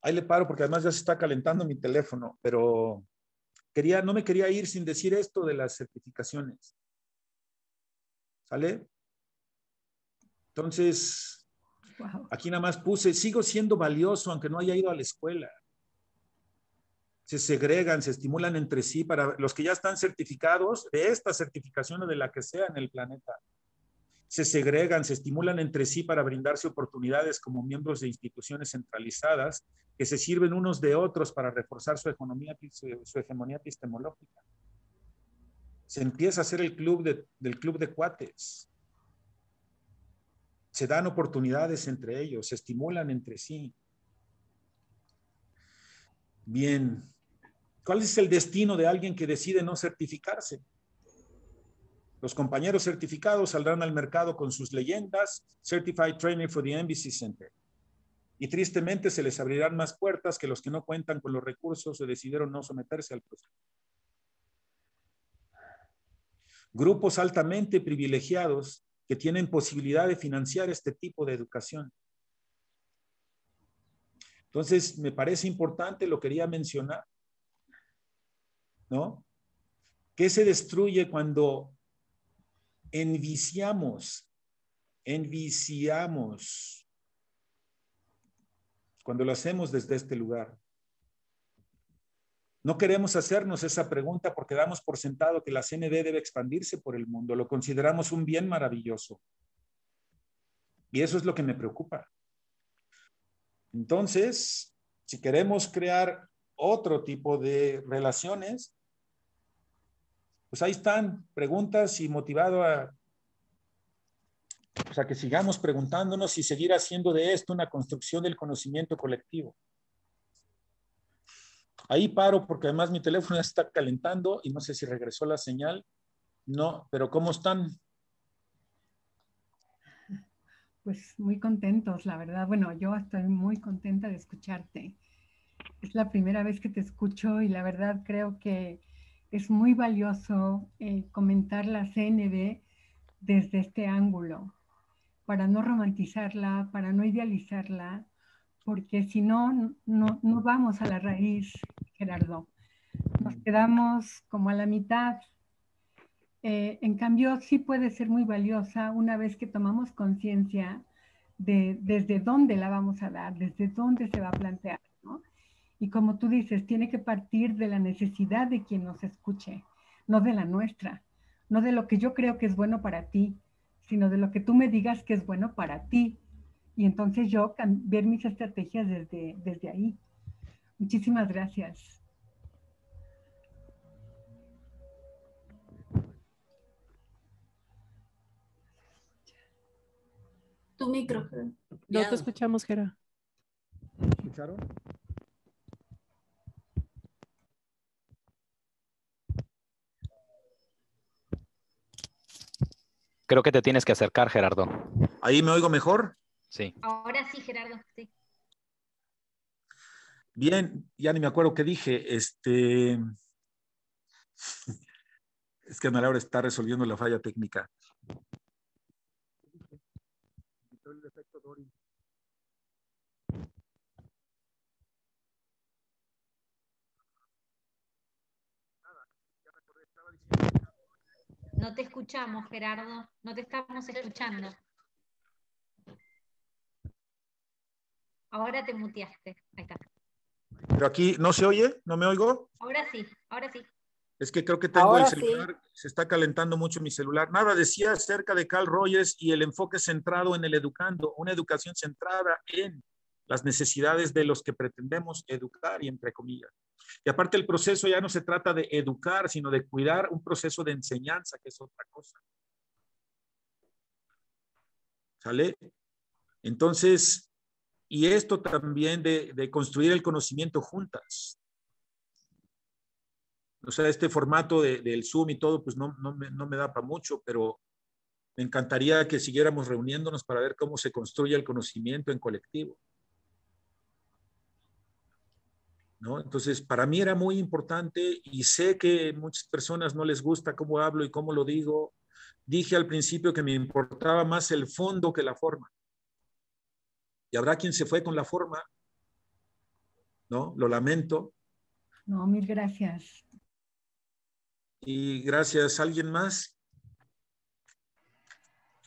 Speaker 2: ahí le paro porque además ya se está calentando mi teléfono, pero no me quería ir sin decir esto de las certificaciones. ¿Sale? Entonces... Wow. Aquí nada más puse, sigo siendo valioso aunque no haya ido a la escuela. Se segregan, se estimulan entre sí para los que ya están certificados de esta certificación o de la que sea en el planeta. Se segregan, se estimulan entre sí para brindarse oportunidades como miembros de instituciones centralizadas que se sirven unos de otros para reforzar su hegemonía epistemológica. Se empieza a hacer el club del club de cuates. Se dan oportunidades entre ellos, se estimulan entre sí. Bien, ¿cuál es el destino de alguien que decide no certificarse? Los compañeros certificados saldrán al mercado con sus leyendas, Certified Trainer for the Embassy Center. Y tristemente se les abrirán más puertas que los que no cuentan con los recursos o decidieron no someterse al proceso. Grupos altamente privilegiados que tienen posibilidad de financiar este tipo de educación. Entonces, me parece importante, lo quería mencionar, ¿no? ¿Qué se destruye cuando enviciamos, cuando lo hacemos desde este lugar? No queremos hacernos esa pregunta porque damos por sentado que la CNV debe expandirse por el mundo. Lo consideramos un bien maravilloso. Y eso es lo que me preocupa. Entonces, si queremos crear otro tipo de relaciones, pues ahí están preguntas y motivado a que sigamos preguntándonos y seguir haciendo de esto una construcción del conocimiento colectivo. Ahí paro porque además mi teléfono ya está calentando y no sé si regresó la señal. No, pero ¿cómo están?
Speaker 5: Pues muy contentos, la verdad. Bueno, yo estoy muy contenta de escucharte. Es la primera vez que te escucho y la verdad creo que es muy valioso comentar la CNV desde este ángulo, para no romantizarla, para no idealizarla, porque si no, no vamos a la raíz, Gerardo. Nos quedamos como a la mitad. En cambio, sí puede ser muy valiosa una vez que tomamos conciencia de desde dónde la vamos a dar, desde dónde se va a plantear, ¿no? Y como tú dices, tiene que partir de la necesidad de quien nos escuche, no de la nuestra, no de lo que yo creo que es bueno para ti, sino de lo que tú me digas que es bueno para ti. Y entonces yo ver mis estrategias desde ahí. Muchísimas gracias.
Speaker 7: Tu micro, Gerardo.
Speaker 12: No te escuchamos, Gerardo.
Speaker 2: ¿Escucharon?
Speaker 9: Creo que te tienes que acercar, Gerardo.
Speaker 2: ¿Ahí me oigo mejor?
Speaker 9: Sí.
Speaker 1: Ahora sí, Gerardo, sí.
Speaker 2: Bien, ya ni me acuerdo qué dije. Es que Ana Laura está resolviendo la falla técnica.
Speaker 1: No te escuchamos, Gerardo. No te estamos escuchando. Ahora te muteaste. Ahí está.
Speaker 2: Pero aquí, ¿no se oye? ¿No me oigo?
Speaker 1: Ahora sí, ahora sí.
Speaker 2: Es que creo que tengo
Speaker 1: Ahora
Speaker 2: el celular, se está calentando mucho mi celular. Nada, decía acerca de Carl Rogers y el enfoque centrado en el educando, una educación centrada en las necesidades de los que pretendemos educar, y entre comillas. Y aparte el proceso ya no se trata de educar, sino de cuidar un proceso de enseñanza, que es otra cosa. ¿Sale? Entonces, y esto también de construir el conocimiento juntas. O sea, este formato del Zoom y todo, pues no me da para mucho, pero me encantaría que siguiéramos reuniéndonos para ver cómo se construye el conocimiento en colectivo, ¿no? Entonces, para mí era muy importante, y sé que a muchas personas no les gusta cómo hablo y cómo lo digo. Dije al principio que me importaba más el fondo que la forma. Y habrá quien se fue con la forma, ¿no? Lo lamento.
Speaker 5: No, mil gracias.
Speaker 2: Y gracias. ¿Alguien más?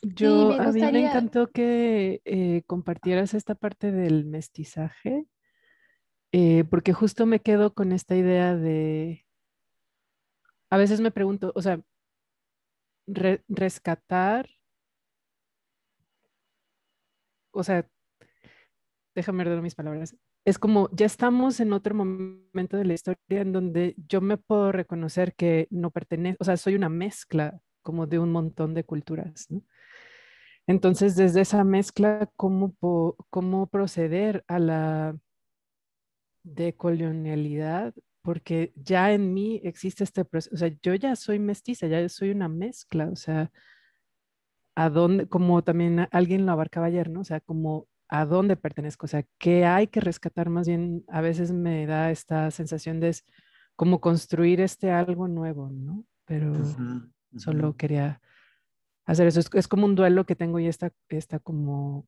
Speaker 12: Yo,
Speaker 16: me
Speaker 12: a mí me
Speaker 16: gustaría-
Speaker 12: encantó que compartieras esta parte del mestizaje, porque justo me quedo con esta idea de, a veces me pregunto, o sea, rescatar, o sea, déjame ordenar mis palabras. Es como, ya estamos en otro momento de la historia en donde yo me puedo reconocer que no pertenezco, o sea, soy una mezcla como de un montón de culturas, ¿no? Entonces, desde esa mezcla, ¿cómo proceder a la decolonialidad? Porque ya en mí existe este proceso, o sea, yo ya soy mestiza, ya soy una mezcla, o sea, ¿a dónde, como también alguien lo abarcaba ayer, ¿no? O sea, como a dónde pertenezco, o sea, qué hay que rescatar, más bien a veces me da esta sensación de es como construir este algo nuevo, ¿no? Pero solo quería hacer eso, es como un duelo que tengo y esta como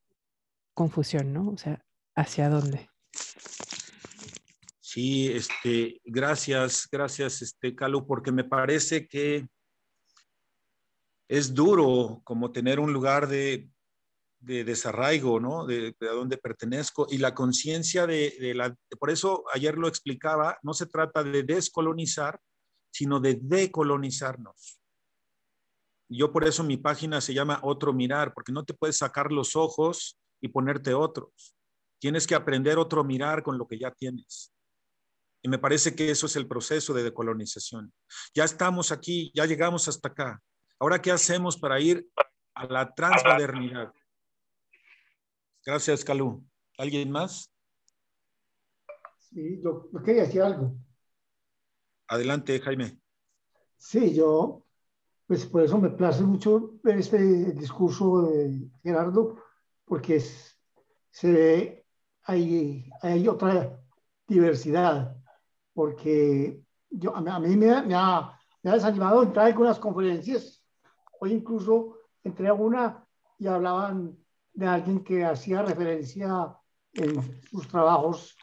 Speaker 12: confusión, ¿no? O sea, ¿hacia dónde?
Speaker 2: Sí, gracias, Calu, porque me parece que es duro como tener un lugar de desarraigo, ¿no? De a dónde pertenezco, y la conciencia por eso ayer lo explicaba, no se trata de descolonizar, sino de decolonizarnos. Yo por eso mi página se llama Otro Mirar, porque no te puedes sacar los ojos y ponerte otros. Tienes que aprender otro mirar con lo que ya tienes. Y me parece que eso es el proceso de decolonización. Ya estamos aquí, ya llegamos hasta acá. Ahora, ¿qué hacemos para ir a la transmodernidad? Gracias, Calú. ¿Alguien más?
Speaker 17: Sí, yo quería decir algo.
Speaker 2: Adelante, Jaime.
Speaker 17: Sí, yo, pues por eso me place mucho ver este discurso de Gerardo, porque se ve, hay otra diversidad, porque a mí me ha desanimado entrar en algunas conferencias. Hoy incluso entré a una y hablaban de alguien que hacía referencia en sus trabajos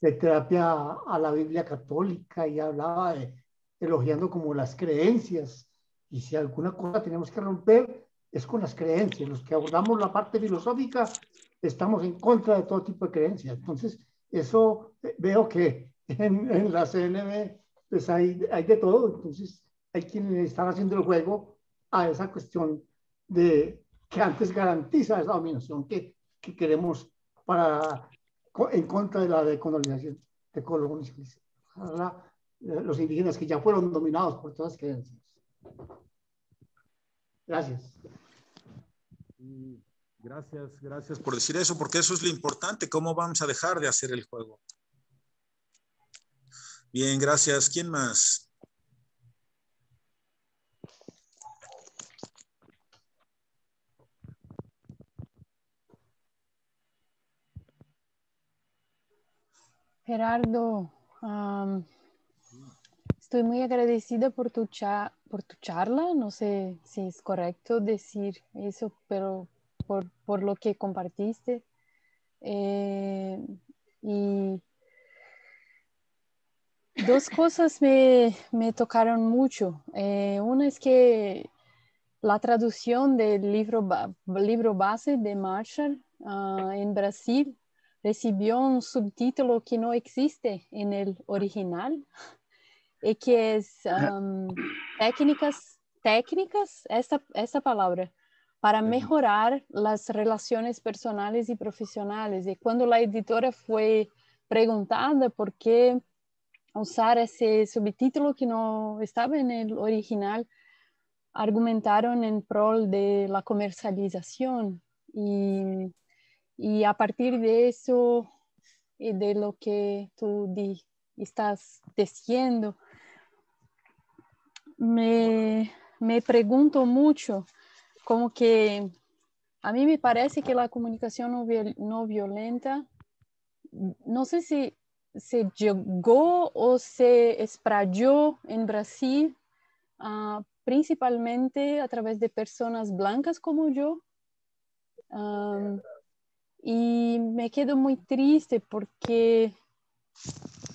Speaker 17: de terapia a la Biblia católica, y hablaba elogiando como las creencias. Y si alguna cosa tenemos que romper es con las creencias. Los que abordamos la parte filosófica estamos en contra de todo tipo de creencias. Entonces, eso veo que en la CNB pues hay de todo. Entonces, hay quienes están haciendo el juego a esa cuestión de que antes garantiza esa dominación que queremos en contra de la decolonización. Los indígenas que ya fueron dominados por todas las creencias. Gracias.
Speaker 2: Gracias por decir eso, porque eso es lo importante. ¿Cómo vamos a dejar de hacer el juego? Bien, gracias. ¿Quién más?
Speaker 12: Gerardo, estoy muy agradecida por tu charla. No sé si es correcto decir eso, pero
Speaker 16: por lo que compartiste. Y dos cosas me tocaron mucho. Una es que la traducción del libro base de Marshall en Brasil recibió un subtítulo que no existe en el original y que es técnicas, esta palabra, para mejorar las relaciones personales y profesionales. Y cuando la editora fue preguntada por qué usar ese subtítulo que no estaba en el original, argumentaron en pro de la comercialización. Y a partir de eso y de lo que tú estás diciendo, me pregunto mucho, como que a mí me parece que la comunicación no violenta, no sé si se llegó o se esprayó en Brasil, principalmente a través de personas blancas como yo. Y me quedo muy triste porque,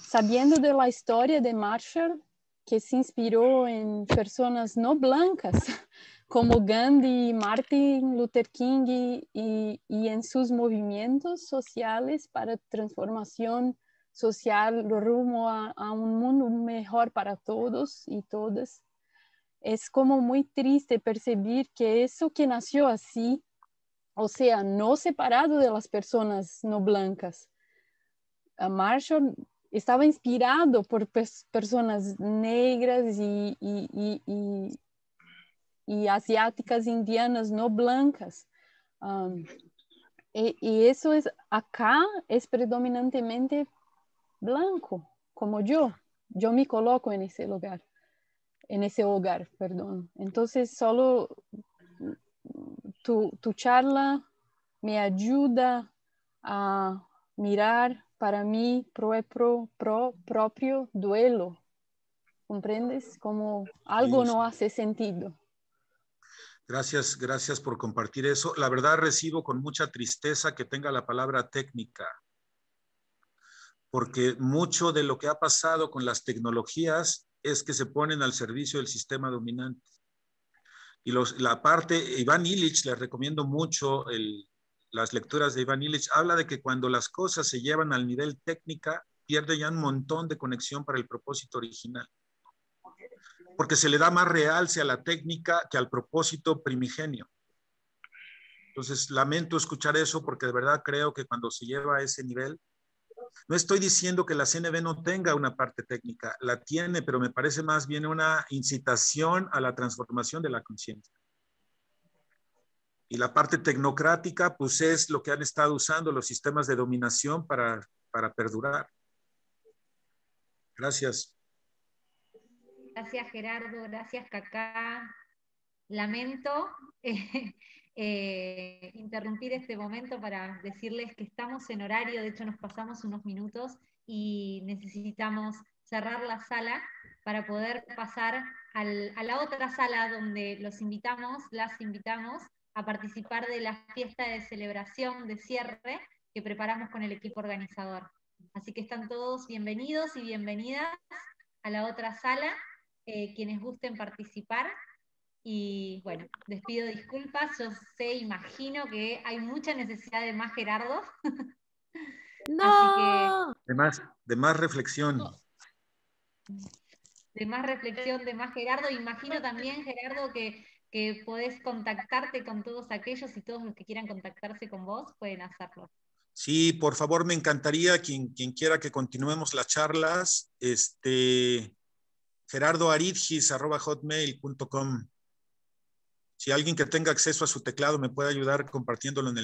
Speaker 16: sabiendo de la historia de Marshall, que se inspiró en personas no blancas, como Gandhi, Martin Luther King, y en sus movimientos sociales para transformación social rumbo a un mundo mejor para todos y todas. Es como muy triste percibir que eso que nació así, o sea, no separado de las personas no blancas. Marshall estaba inspirado por personas negras y asiáticas, indianas, no blancas. Y eso acá es predominantemente blanco, como yo. Yo me coloco en ese lugar. En ese hogar, perdón. Entonces, solo tu charla me ayuda a mirar para mi propio duelo. ¿Comprendes? Como algo no hace sentido.
Speaker 2: Gracias por compartir eso. La verdad recibo con mucha tristeza que tenga la palabra técnica, porque mucho de lo que ha pasado con las tecnologías es que se ponen al servicio del sistema dominante. Y la parte, Ivan Illich, les recomiendo mucho las lecturas de Ivan Illich, habla de que cuando las cosas se llevan al nivel técnica, pierde ya un montón de conexión para el propósito original. Porque se le da más realce a la técnica que al propósito primigenio. Entonces, lamento escuchar eso porque de verdad creo que cuando se lleva a ese nivel, no estoy diciendo que la CNV no tenga una parte técnica, la tiene, pero me parece más bien una incitación a la transformación de la conciencia. Y la parte tecnocrática, pues es lo que han estado usando los sistemas de dominación para perdurar. Gracias.
Speaker 1: Gracias, Gerardo. Gracias, Cacá. Lamento interrumpir este momento para decirles que estamos en horario, de hecho nos pasamos unos minutos y necesitamos cerrar la sala para poder pasar a la otra sala donde las invitamos a participar de la fiesta de celebración de cierre que preparamos con el equipo organizador. Así que están todos bienvenidos y bienvenidas a la otra sala, quienes gusten participar. Y bueno, les pido disculpas, yo imagino que hay mucha necesidad de más Gerardo.
Speaker 4: ¡No!
Speaker 1: Así
Speaker 2: que, de más reflexión.
Speaker 1: De más reflexión, de más Gerardo. Imagino también, Gerardo, que podés contactarte con todos aquellos y todos los que quieran contactarse con vos pueden hacerlo.
Speaker 2: Sí, por favor, me encantaría quien quiera que continuemos las charlas, gerardoaridgis@hotmail.com. Si alguien que tenga acceso a su teclado me puede ayudar compartiéndolo en el